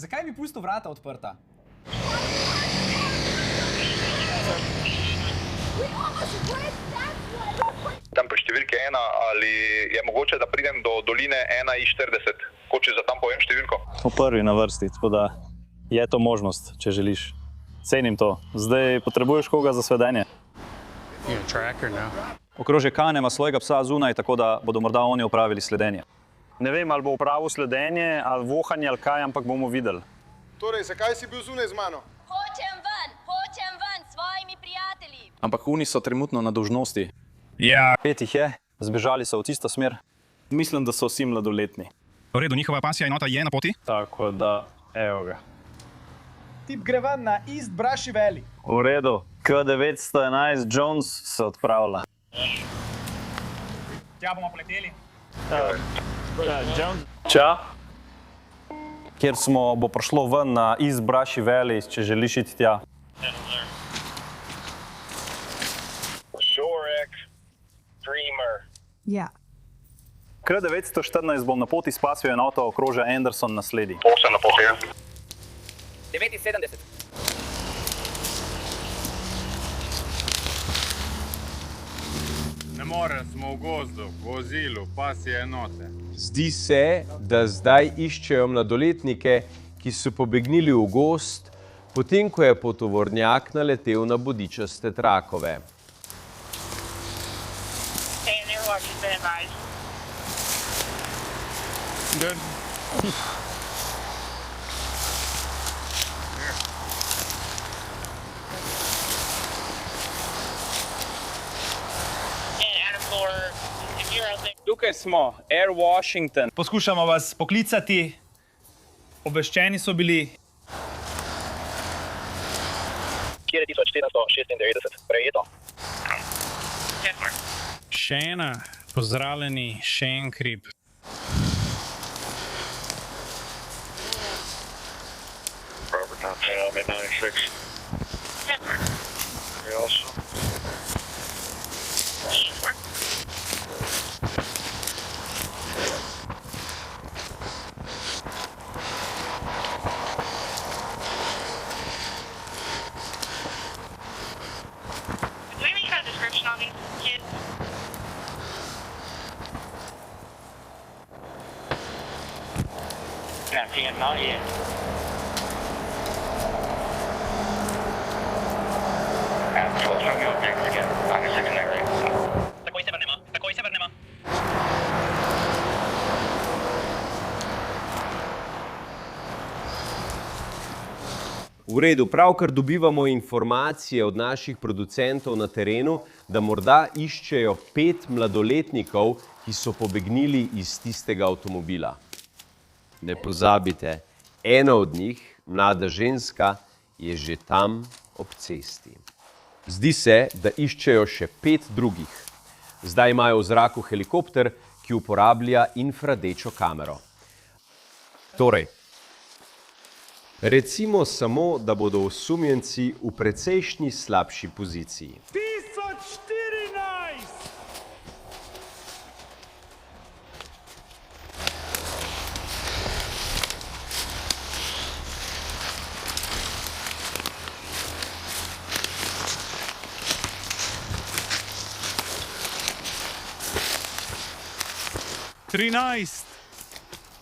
Zakaj bi pustil vrata odprta? Tam pri številki 1, ali je mogoče, da pridem do doline 1:40? Hoče za tam povem številko? V prvi na vrsti, tako da je to možnost, če želiš. Cenim to. Zdaj potrebuješ koga za sledenje. Okrožje Kane ima svojega psa zunaj, tako da bodo morda oni opravili sledenje. Ne vem, ali bo opravil sledenje, ali vohanje, ali kaj, ampak bomo videli. Torej, zakaj si bil zunaj z mano? Hočem ven, s svojimi prijatelji. Ampak oni so trenutno na dolžnosti. Ja. 5 jih je, zbežali so v tisto smer. Mislim, da so vsi mladoletni. V redu, njihova pasja enota je na poti? Tako da, evo ga. Tip gre ven na East Brushy Valley. V redu, K911 Jones se odpravlja. Tja bomo poleteli. Ča? Kjer bo prišlo ven na East Brushy Valley, če želiš iti tja. Žorek, Dreamer. Ja. K914 bom na poti s pasjo enoto okrožja Anderson nasledi. 8 na poti. 79. Ne more, smo v gozdu, v vozilu, pasje enote. Zdi se, da zdaj iščejo mladoletnike, ki so pobegnili v gozd potem ko je potovornjak naletel na bodičaste trakove. Tukaj smo, Air Washington. Poskušamo vas poklicati. Obveščeni so bili. Kjer je 1496 prejeto? Še ena, pozdravljeni, še en krip. Robert Montana, mid-96. Also. Not yet. Takoj se vrnemo. V redu, pravkar dobivamo informacije od naših producentov na terenu, da morda iščejo 5 mladoletnikov, ki so pobegnili iz tistega avtomobila. Ne pozabite, ena od njih, mlada ženska, je že tam ob cesti. Zdi se, da iščejo še 5 drugih. Zdaj imajo v zraku helikopter, ki uporablja infradečo kamero. Torej, recimo samo, da bodo osumljenci v precejšnji slabši poziciji. 1014!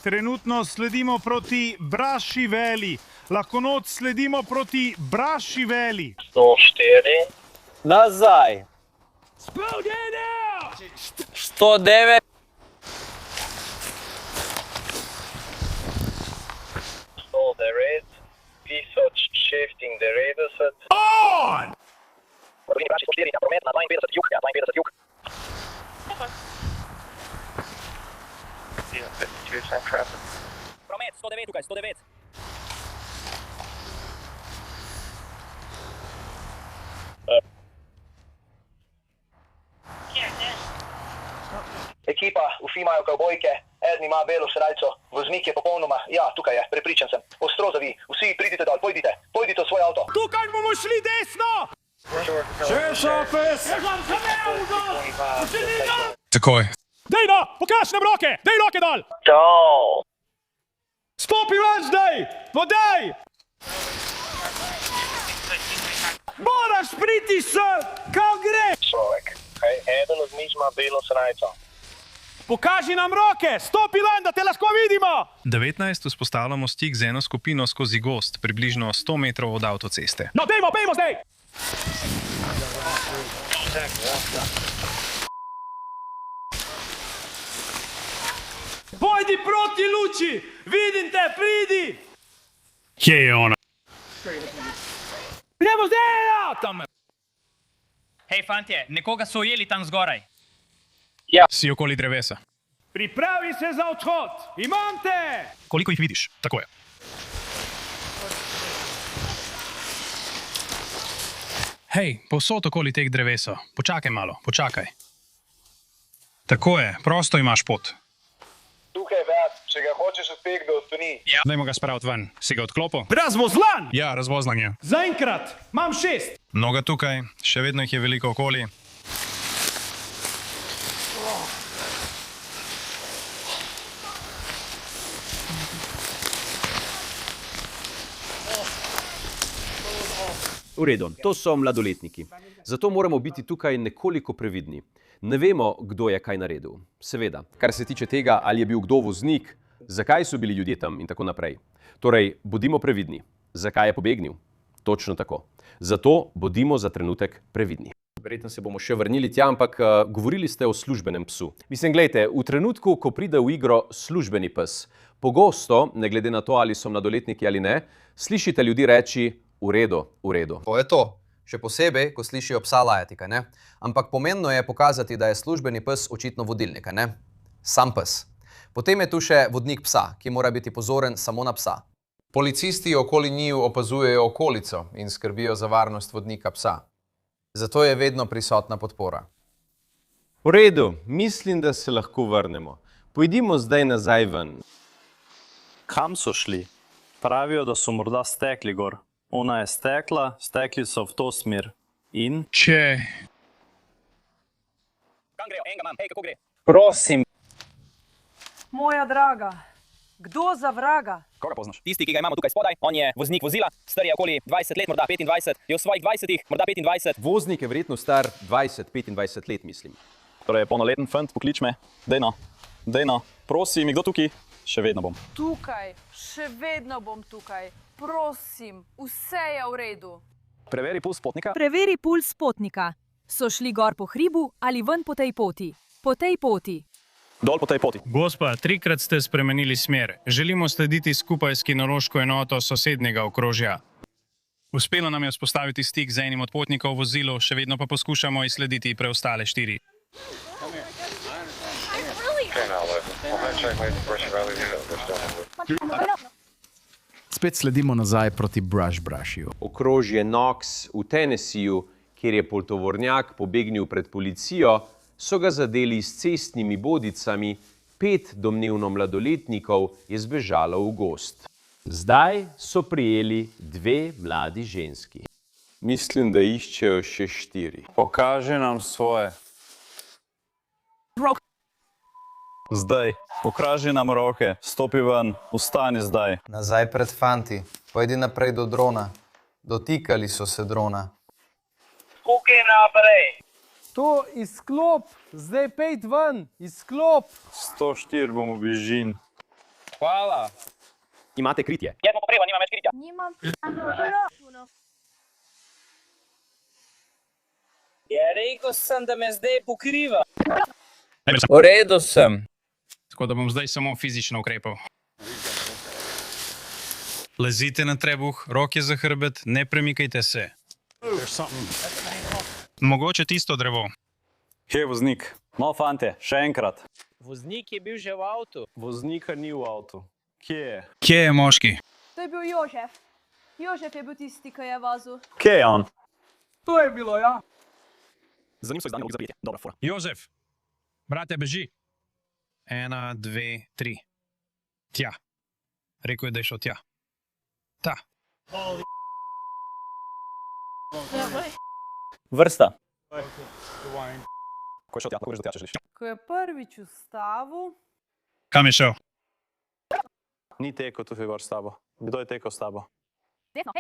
Trenutno sledimo proti Braši Veli. Lahko noč sledimo proti Braši Veli. 104. Nazaj. 109. 109. 1096. On! Rodini Braši 104 na promet na 52 jug. Ja, 52 jug. Promet, 109 tukaj, 109. Ekipa, vsi imajo kavbojke, eden ima belo srajco, voznik je popolnoma, ja, tukaj je, prepričan sem. Ostro zavi, vsi pridite dol, pojdite v svoj avto. Tukaj bomo šli desno! Takoj. Dej no, pokaž nam roke, dej roke dol! Dol! Stopi ven zdaj, podaj! Moraš priti sem, kam gre? Človek, eden od njih ima belo srajco. Pokaži nam roke, stopi ven, da te lahko vidimo! 19 vzpostavljamo stik z eno skupino skozi gozd, približno 100 metrov od avtoceste. No, pejmo zdaj! Pojdi proti luči, vidim te, pridi! Kje je ona? Gremo zdaj, tam! Hej, fantje, nekoga so ujeli tam zgoraj. Ja. Si okoli drevesa. Pripravi se za odhod, imam te! Koliko jih vidiš? Tako je. Hej, povsod okoli teh drevesa. Počakaj malo, počakaj. Tako je, prosto imaš pot. Tukaj več, če ga hočeš odpek, da odtoni. Ja. Dajmo ga spraviti ven. Si ga odklopil? Razvozlan! Ja, razvozlan je. Zaenkrat, imam 6. Mnoga tukaj, še vedno jih je veliko okoli. V redu, to so mladoletniki. Zato moramo biti tukaj nekoliko previdni. Ne vemo, kdo je kaj naredil. Seveda, kar se tiče tega, ali je bil kdo voznik, zakaj so bili ljudje tam in tako naprej. Torej, bodimo previdni. Zakaj je pobegnil? Točno tako. Zato bodimo za trenutek previdni. Verjetno se bomo še vrnili tja, ampak govorili ste o službenem psu. Mislim, gledajte, v trenutku, ko pride v igro službeni pes, pogosto, ne glede na to, ali so mladoletniki ali ne, slišite ljudi reči v redu, v redu. To je to. Še posebej, ko slišijo psa lajati, kaj ne? Ampak pomembno je pokazati, da je službeni pes očitno vodilnik, kaj ne? Sam pes. Potem je tu še vodnik psa, ki mora biti pozoren samo na psa. Policisti okoli njiju opazujejo okolico in skrbijo za varnost vodnika psa. Zato je vedno prisotna podpora. V redu, mislim, da se lahko vrnemo. Pojdimo zdaj nazaj ven. Kam so šli? Pravijo, da so morda stekli gor. Ona je stekla, stekli so v to smer. In? Če... Kam grejo? Enga imam, hej, kako gre? Prosim. Moja draga, kdo za vraga? Koga poznaš? Tisti, ki ga imamo tukaj spodaj, on je voznik vozila, star je okoli 20 let, morda 25, je v svojih 20-ih, morda 25. Voznik je verjetno star 20-25 let, mislim. Torej, polnoleten fant, poklič me. Dejno, prosim, je kdo tukaj? Še vedno bom. Tukaj, še vedno bom tukaj. Prosim, vse je v redu. Preveri puls potnika. Preveri puls potnika. So šli gor po hribu ali ven po tej poti? Po tej poti. Dol po tej poti. Gospa, 3-krat ste spremenili smer. Želimo slediti skupaj s kinološko enoto sosednjega okrožja. Uspelo nam je vzpostaviti stik z enim od potnikov v vozilu, še vedno pa poskušamo izslediti preostale 4. Spet sledimo nazaj proti Brushju. Okrožje Knox v Tennesseeju, kjer je poltovornjak pobegnil pred policijo, so ga zadeli s cestnimi bodicami, 5 domnevno mladoletnikov je zbežalo v gozd. Zdaj so prijeli 2 mladi ženski. Mislim, da iščejo še 4. Pokaži nam svoje. Zdaj, pokraži nam roke, stopi ven, vstani zdaj. Nazaj pred fanti, pojdi naprej do drona. Dotikali so se drona. Tukaj naprej. To izklop, zdaj pejt ven, izklop. 104 bomo bližin. Hvala. Imate kritje? Jaz bom potreba, nimam več kritja. Nimam. Ja, rekel sem, da me zdaj pokriva. V redu sem. Tako da bom zdaj samo fizično ukrepal. Lezite na trebuh, roke za hrbet, ne premikajte se. Mogoče tisto drevo. Kje je voznik? No, fante, še enkrat. Voznik je bil že v avtu. Voznika ni v avtu. Kje je? Kje je moški? To je bil Jožef. Jožef je bil tisti, ki je vozil. Kje je on? To je bilo, ja. Za njim so izdani roki za prijetje. Dobra fora. Jožef, brate, beži. 1, 2, 3. Tja. Rekel je, da je šel tja. Ta. Vrsta. Ko je šel tja, lahko greš do tja, če želiš. Ko je prvič ustavil... Kam je šel? Ni tekel tukaj gor s tabo. Kdo je tekel s tabo?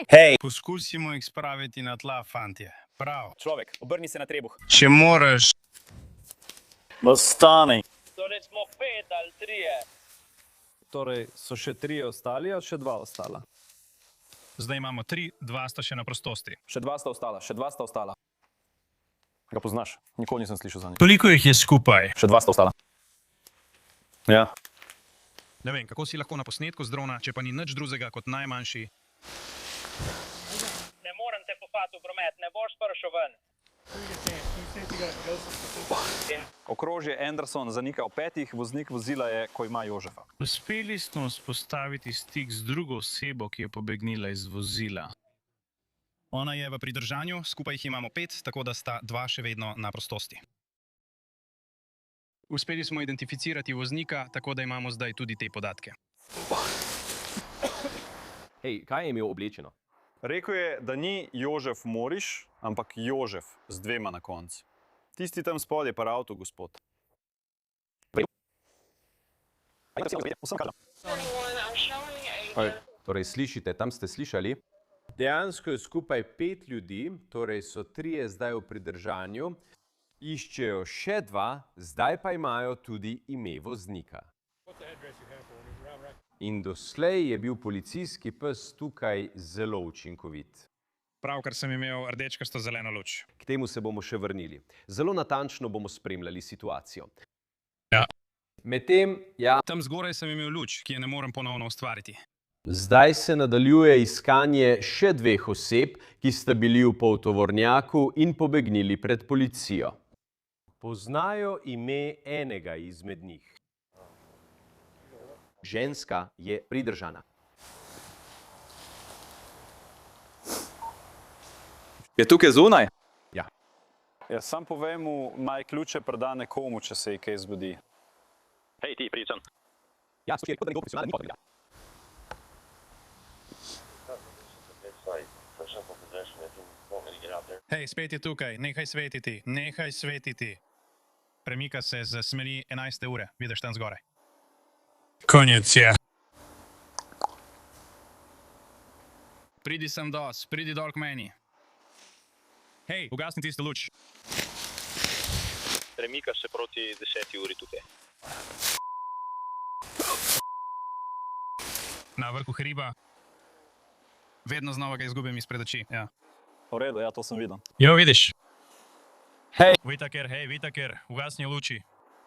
Hej! Poskusimo jih spraviti na tla, fantje. Prav. Človek, obrni se na trebuh. Če moraš... Vstani. Torej smo 5 ali 3. Torej, so še 3 ostali, ali še 2 ostala? Zdaj imamo 3, 2 sta še na prostosti. Še 2 sta ostala, še 2 sta ostala. Ga poznaš? Nikoli nisem slišal za njega. Koliko jih je skupaj? Še 2 sta ostala. Ja. Ne vem, kako si lahko na posnetku z drona, če pa ni nič drugega kot najmanjši. Ne morem te popati v promet, ne boš prišel ven. Okrožje Anderson zanika o 5, voznik vozila je, ko ima Jožefa. Uspeli smo vzpostaviti stik z drugo osebo, ki je pobegnila iz vozila. Ona je v pridržanju, skupaj jih imamo 5, tako da sta 2 še vedno na prostosti. Uspeli smo identificirati voznika, tako da imamo zdaj tudi te podatke. Hej, kaj je imel oblečeno? Rekel je, da ni Jožef Moriš, ampak Jožef z 2 na koncu. Tisti tam spodaj je pa avto, gospod. Torej, slišite, tam ste slišali? Dejansko je skupaj 5 ljudi, torej so 3 zdaj v pridržanju, iščejo še 2, zdaj pa imajo tudi ime voznika. In doslej je bil policijski pes tukaj zelo učinkovit. Pravkar sem imel rdečkasto zeleno luč. K temu se bomo še vrnili. Zelo natančno bomo spremljali situacijo. Ja. Medtem, ja. Tam zgoraj sem imel luč, ki je ne morem ponovno ustvariti. Zdaj se nadaljuje iskanje še 2 oseb, ki sta bili v poltovornjaku in pobegnili pred policijo. Poznajo ime enega izmed njih. Ženska je pridržana. Je tukaj zunaj? Ja. Ja, sam povej mu, naj ključe preda nekomu, če se ji kaj zgodi. Hej, ti, pridi sem. Ja, slušaj, kot da nekdo profesionalen ni hotel. Hej, spet je tukaj, nehaj svetiti, nehaj svetiti. Premika se z smeri 11. ure, vidiš tam zgoraj. Konec je. Pridi sem dos, pridi dol k meni. Hej, ugasni tisto luč. Premika se proti 10. uri tukaj. Na vrhu hriba. Vedno znova ga izgubim izpred oči, ja. V redu, ja, to sem videl. Jo, vidiš. Hej! Vitaker, ugasni luči.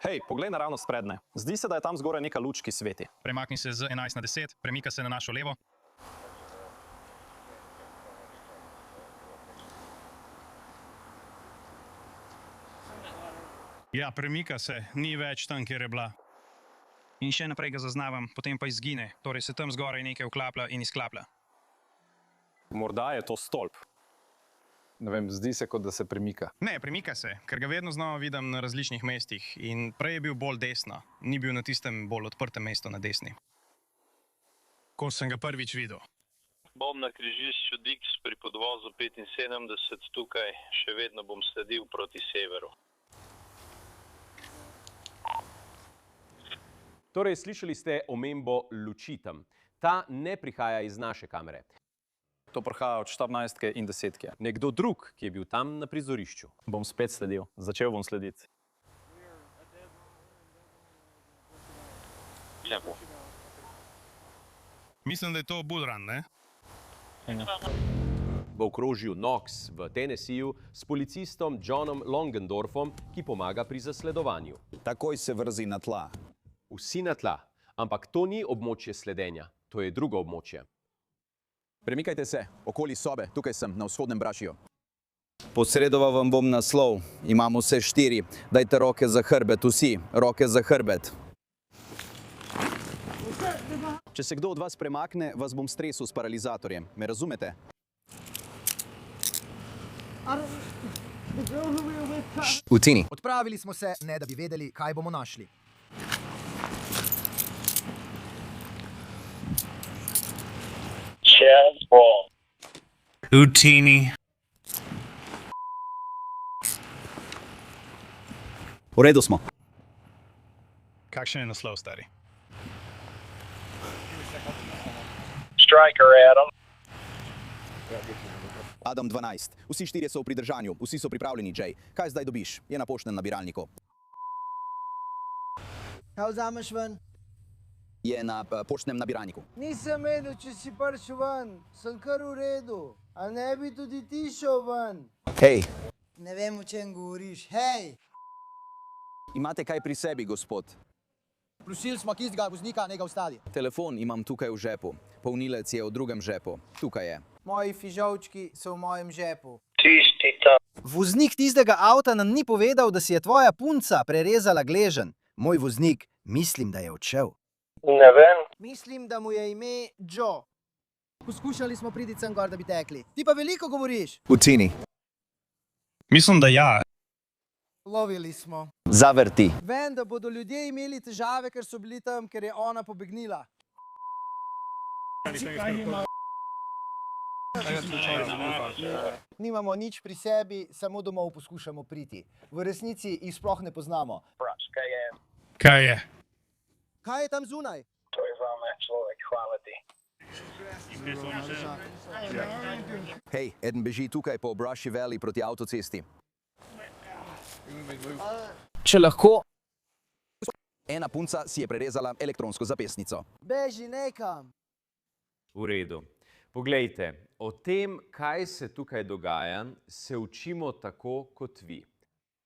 Hej, poglej naravnost spredne. Zdi se, da je tam zgoraj neka luč, ki sveti. Premakni se z 11 na 10, premika se na našo levo. Ja, premika se, ni več tam, kjer je bila. In še naprej ga zaznavam, potem pa izgine, torej se tam zgoraj nekaj vklaplja in izklaplja. Morda je to stolp. Ne vem, zdi se, kot da se premika. Ne, premika se, ker ga vedno znova vidim na različnih mestih in prej je bil bolj desno, ni bil na tistem bolj odprtem mestu na desni. Ko sem ga prvič videl. Bom na križišču Dix pri podvozu 75 tukaj, še vedno bom sledil proti severu. Torej, slišali ste omembo luči tam. Ta ne prihaja iz naše kamere. To prihaja od 14. in 10. Nekdo drug, ki je bil tam na prizorišču. Bom spet sledil. Začel bom slediti. Mislim, da je to Bullrun, ne? V okrožju Knox v Tennesseeju s policistom Johnom Longendorfom, ki pomaga pri zasledovanju. Takoj se vrzi na tla. Vsi na tla, ampak to ni območje sledenja, to je drugo območje. Premikajte se, okoli sobe, tukaj sem, na vzhodnem Brašiju. Posredoval vam bom naslov, imamo vse 4, dajte roke za hrbet, vsi, roke za hrbet. Če se kdo od vas premakne, vas bom stresel s paralizatorjem, me razumete? Utini. Odpravili smo se, ne da bi vedeli, kaj bomo našli. Utini. V redu smo. Kakšen je naslov, stari? Striker Adam. Adam 12. Vsi 4 so v pridržanju, vsi so pripravljeni, Jay. Kaj zdaj dobiš? Je na poštnem nabiralniku. Kaj vzameš ven? Je na poštnem nabiralniku. Nisem vedel, če si prišel ven. Sem kar v redu. A ne bi tudi ti šel ven? Hej. Ne vem, o čem govoriš. Hej! Imate kaj pri sebi, gospod? Prosili smo tistega voznika, ne ga ustavi. Telefon imam tukaj v žepu. Polnilec je v drugem žepu. Tukaj je. Moji fižolčki so v mojem žepu. Čistita. Voznik tistega avta nam ni povedal, da si je tvoja punca prerezala gleženj. Moj voznik, mislim, da je odšel. Ne vem. Mislim, da mu je ime Joe. Poskušali smo priti sem gor, da bi tekli. Ti pa veliko govoriš. Utini. Mislim, da ja. Lovili smo. Zavrti. Vem, da bodo ljudje imeli težave, ker so bili tam, ker je ona pobegnila. Nimamo nič pri sebi, samo domov poskušamo priti. V resnici jih sploh ne poznamo. Kaj je? Kaj je tam zunaj? To je zame človek, hvala ti. Hej, eden beži tukaj po Brushy Valley proti avtocesti. Če lahko. Ena punca si je prerezala elektronsko zapestnico. Beži nekam. V redu. Poglejte, o tem, kaj se tukaj dogaja, se učimo tako kot vi.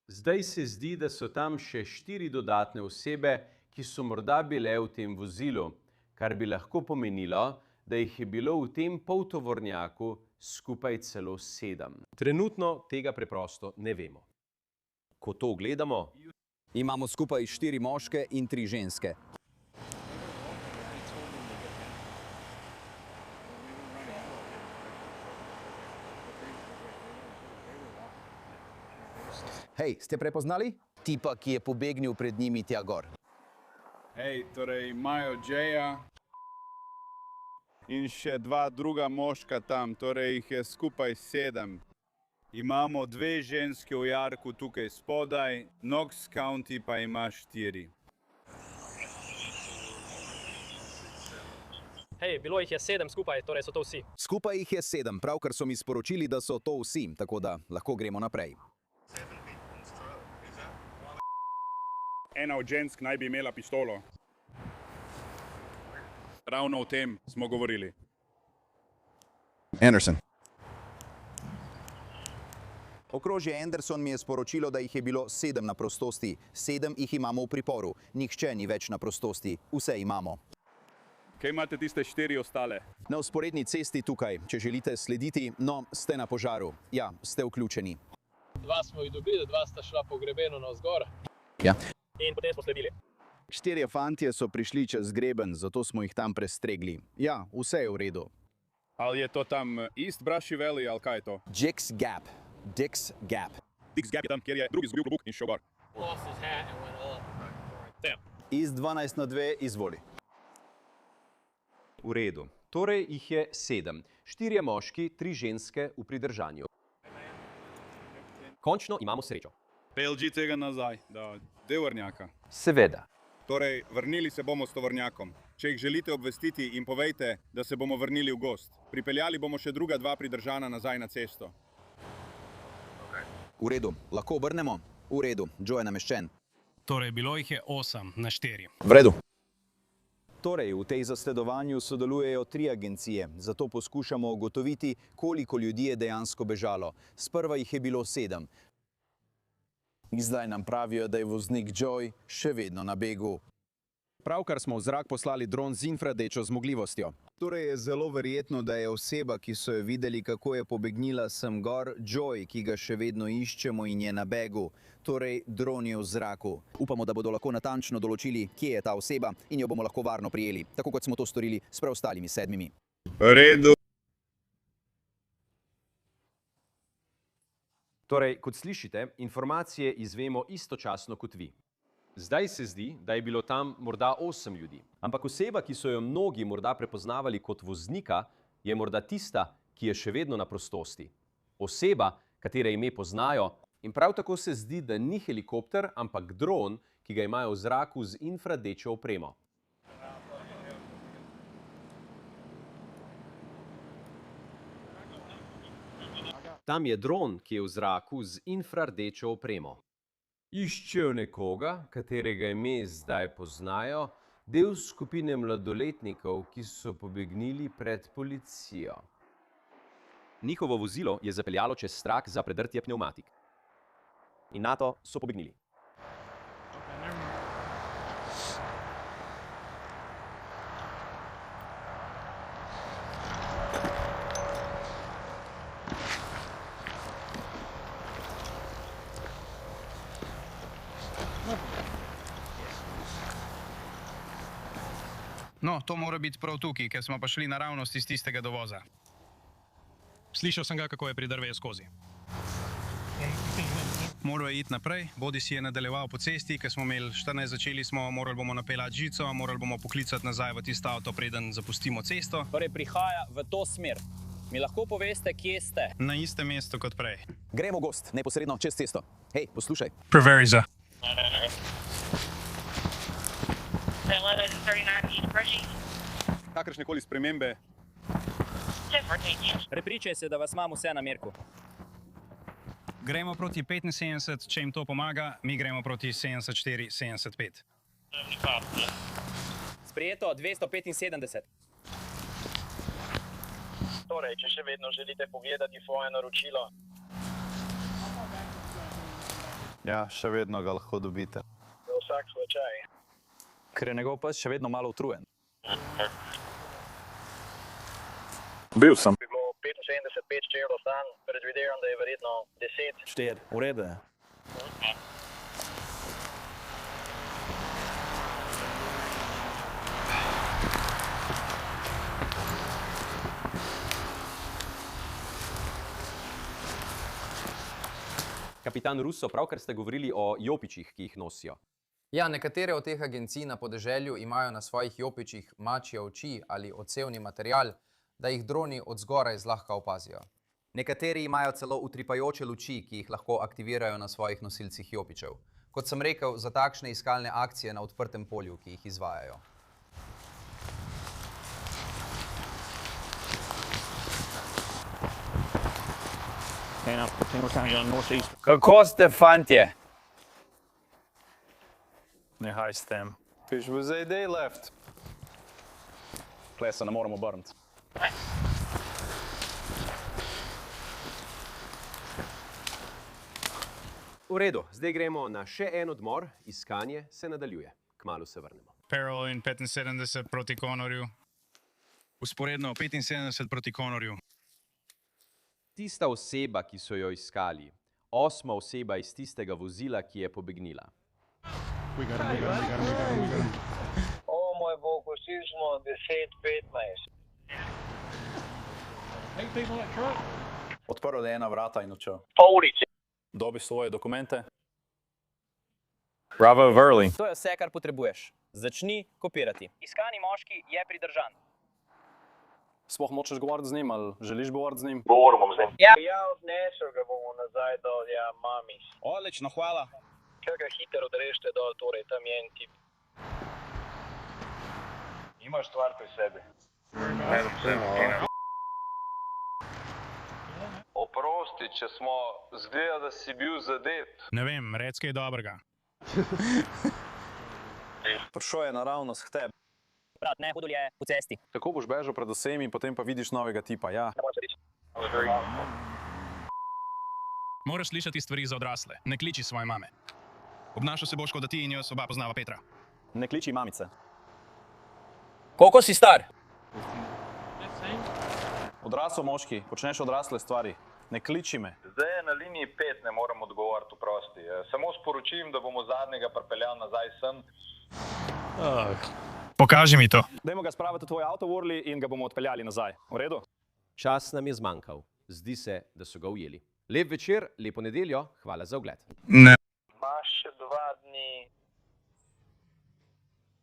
Zdaj se zdi, da so tam še 4 dodatne osebe, ki so morda bile v tem vozilu, kar bi lahko pomenilo, da jih je bilo v tem poltovornjaku skupaj celo 7. Trenutno tega preprosto ne vemo. Ko to gledamo, imamo skupaj 4 moške in 3 ženske. Hej, ste prepoznali? Tipa, ki je pobegnil pred njimi tja gor. Hej, torej imajo Jaya in še 2 druga moška tam, torej jih je skupaj 7. Imamo 2 ženske v jarku tukaj spodaj, Knox County pa ima 4. Hej, bilo jih je 7 skupaj, torej so to vsi. Skupaj jih je 7, pravkar so mi sporočili, da so to vsi, tako da lahko gremo naprej. Ena od žensk naj bi imela pištolo. Ravno o tem smo govorili. Anderson. Okrožje Anderson mi je sporočilo, da jih je bilo 7 na prostosti. 7 jih imamo v priporu. Nihče ni več na prostosti. Vse imamo. Kaj imate tiste 4 ostale? Na vzporedni cesti tukaj. Če želite slediti, no, ste na požaru. Ja, ste vključeni. 2 smo jih dobili, 2 sta šla po grebenu navzgor. Ja. In potem smo sledili. 4 fantje so prišli čez greben, zato smo jih tam prestregli. Ja, vse je v redu. Ali je to tam East Brushy Valley, ali kaj je to? Dick's Gap. Dick's Gap. Dick's Gap je tam, kjer je drugi izgubil klobuk in šel gor. East 12/2, izvoli. v redu. Torej jih je 7. 4 moški, 3 ženske v pridržanju. Končno imamo srečo. Pelži tega nazaj, da tovornjaka. Seveda. Torej, vrnili se bomo s tovornjakom. Če jih želite obvestiti, jim povejte, da se bomo vrnili v gozd. Pripeljali bomo še druga 2 pridržana nazaj na cesto. V redu, lahko obrnemo? V redu, Joe je nameščen. Torej, bilo jih je 8 na 4. V redu. Torej, v tej zasledovanju sodelujejo 3 agencije, zato poskušamo ugotoviti, koliko ljudi je dejansko bežalo. Sprva jih je bilo 7. Zdaj nam pravijo, da je voznik Joe še vedno na begu. Pravkar smo v zrak poslali dron z infradečo zmogljivostjo. Torej je zelo verjetno, da je oseba, ki so jo videli, kako je pobegnila sem gor, Joe, ki ga še vedno iščemo in je na begu. Torej, dron je v zraku. Upamo, da bodo lahko natančno določili, kje je ta oseba in jo bomo lahko varno prijeli, tako kot smo to storili s preostalimi 7. V redu. Torej, kot slišite, informacije izvemo istočasno kot vi. Zdaj se zdi, da je bilo tam morda 8 ljudi. Ampak oseba, ki so jo mnogi morda prepoznavali kot voznika, je morda tista, ki je še vedno na prostosti. Oseba, katere ime poznajo, in prav tako se zdi, da ni helikopter, ampak dron, ki ga imajo v zraku z infradečo opremo. Tam je dron, ki je v zraku z infrardečo opremo. Iščejo nekoga, katerega ime zdaj poznajo, del skupine mladoletnikov, ki so pobegnili pred policijo. Njihovo vozilo je zapeljalo čez trak za predrtje pnevmatik. In nato so pobegnili. No, to mora biti prav tukaj, ker smo pa šli naravnost iz tistega dovoza. Slišal sem ga, kako je pridrvel skozi. Moral je iti naprej, bodi si je nadaljeval po cesti, ker smo imeli 14, začeli smo, morali bomo napeljati žico, morali bomo poklicati nazaj v tisto avto, preden zapustimo cesto. Torej prihaja v to smer. Mi lahko poveste, kje ste? Na istem mestu kot prej. Gremo v gozd, neposredno čez cesto. Hej, poslušaj. Preveriza. Kakršnekoli spremembe. Prepričaj se, da vas imam vse na merku. Gremo proti 75, če jim to pomaga, mi gremo proti 74, 75. Sprejeto 275. Torej, če še vedno želite pogledati svoje naročilo. Ja, še vedno ga lahko dobite. Za vsak slučaj. Ker je njegov pes še vedno malo utrujen. Bil sem. Bi bilo 75 evrov stan, predvidevam, da je verjetno 10. 4, v redu je. Kapitan Russo, pravkar ste govorili o jopičih, ki jih nosijo. Ja, nekatere od teh agencij na podeželju imajo na svojih jopičih mačje oči ali odsevni material, da jih droni od zgoraj zlahka opazijo. Nekateri imajo celo utripajoče luči, ki jih lahko aktivirajo na svojih nosilcih jopičev. Kot sem rekel, za takšne iskalne akcije na odprtem polju, ki jih izvajajo. Kako ste, fantje? Nehaj s tem. Fish was a day left. Tle se ne moramo obrniti. V redu, zdaj gremo na še en odmor, iskanje se nadaljuje. Kmalu se vrnemo. Peril in 75 proti Conorju. Usporedno 75 proti Conorju. Tista oseba, ki so jo iskali, 8. oseba iz tistega vozila, ki je pobegnila. O moj bog, vsi smo 10-15. Odprl je ena vrata in odšel. Poulici. Dobi svoje dokumente. Bravo, Verley. To je vse, kar potrebuješ. Začni kopirati. Iskani moški je pridržan. Sploh močeš govoriti z njim ali želiš govoriti z njim? Govorim bom z njim. Ja, odnesel ga bomo nazaj dol, ja, mami. Odlično, hvala. Kaj ga hiter odrežite dol, torej tam je en tip. Imaš stvar pri sebi? Oprosti, če smo zgleda, da si bil zadet. Ne vem, rec kaj dobrega. Prišel je naravnost k tebi. Brat, ne hodil je po cesti. Tako boš bežal pred vsemi, potem pa vidiš novega tipa, ja. Moraš slišati stvari za odrasle. Ne kliči svoje mame. Obnašal se boš, kot da ti in jaz oba poznava Petra. Ne kliči mamice. Koliko si star? Odrasel moški, počneš odrasle stvari. Ne kliči me. Zdaj je na liniji 5, ne morem odgovoriti, oprosti. Samo sporočim, da bomo zadnjega pripeljali nazaj sem. Pokaži mi to. Dajmo ga spraviti v tvoj avto, Urli, in ga bomo odpeljali nazaj. V redu? Čas nam je zmanjkal. Zdi se, da so ga ujeli. Lep večer, lepo nedeljo, hvala za ogled. Ne. Imaš še 2 dni.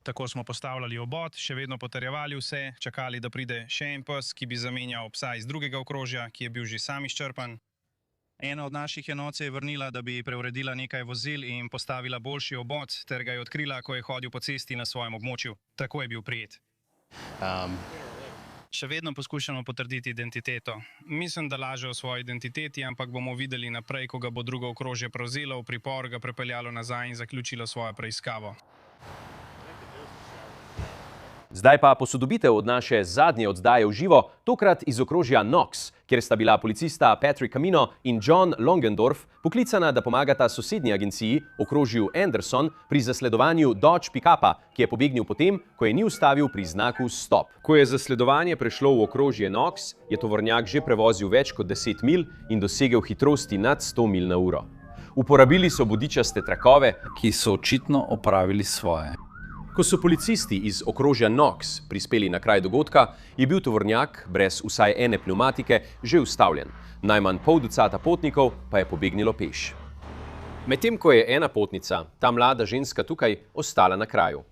Tako smo postavljali obod, še vedno potrjevali vse, čakali, da pride še en pes, ki bi zamenjal psa iz drugega okrožja, ki je bil že sam izčrpan. Ena od naših enot se je vrnila, da bi preuredila nekaj vozil in postavila boljši obod, ter ga je odkrila, ko je hodil po cesti na svojem območju. Tako je bil prijet. Še vedno poskušamo potrditi identiteto. Mislim, da laže o svoji identiteti, ampak bomo videli naprej, ko ga bo drugo okrožje prevzelo, v pripor ga prepeljalo nazaj in zaključilo svojo preiskavo. Zdaj pa posodobitev od naše zadnje oddaje v živo, tokrat iz okrožja Knox, kjer sta bila policista Patrick Camino in John Longendorf poklicana, da pomagata sosednji agenciji, okrožju Anderson, pri zasledovanju Dodge Pickupa, ki je pobegnil potem, ko je ni ustavil pri znaku stop. Ko je zasledovanje prešlo v okrožje Knox, je tovornjak že prevozil več kot 10 milj in dosegel hitrosti nad 100 milj na uro. Uporabili so bodičaste trakove, ki so očitno opravili svoje. Ko so policisti iz okrožja Knox prispeli na kraj dogodka, je bil tovornjak brez vsaj ene pneumatike že ustavljen. Najmanj pol ducata potnikov pa je pobegnilo peš. Medtem ko je ena potnica, ta mlada ženska tukaj, ostala na kraju.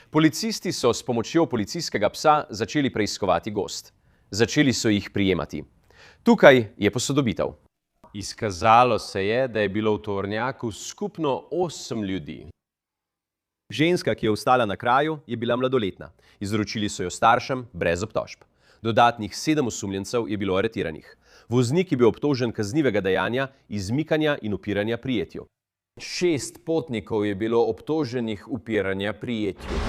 Policisti so s pomočjo policijskega psa začeli preiskovati gozd. Začeli so jih prijemati. Tukaj je posodobitev. Izkazalo se je, da je bilo v tovornjaku skupno 8 ljudi. Ženska, ki je ostala na kraju, je bila mladoletna. Izročili so jo staršem brez obtožb. Dodatnih 7 osumljencev je bilo aretiranih. Voznik je bil obtožen kaznivega dejanja, izmikanja in upiranja prijetju. 6 potnikov je bilo obtoženih upiranja prijetju.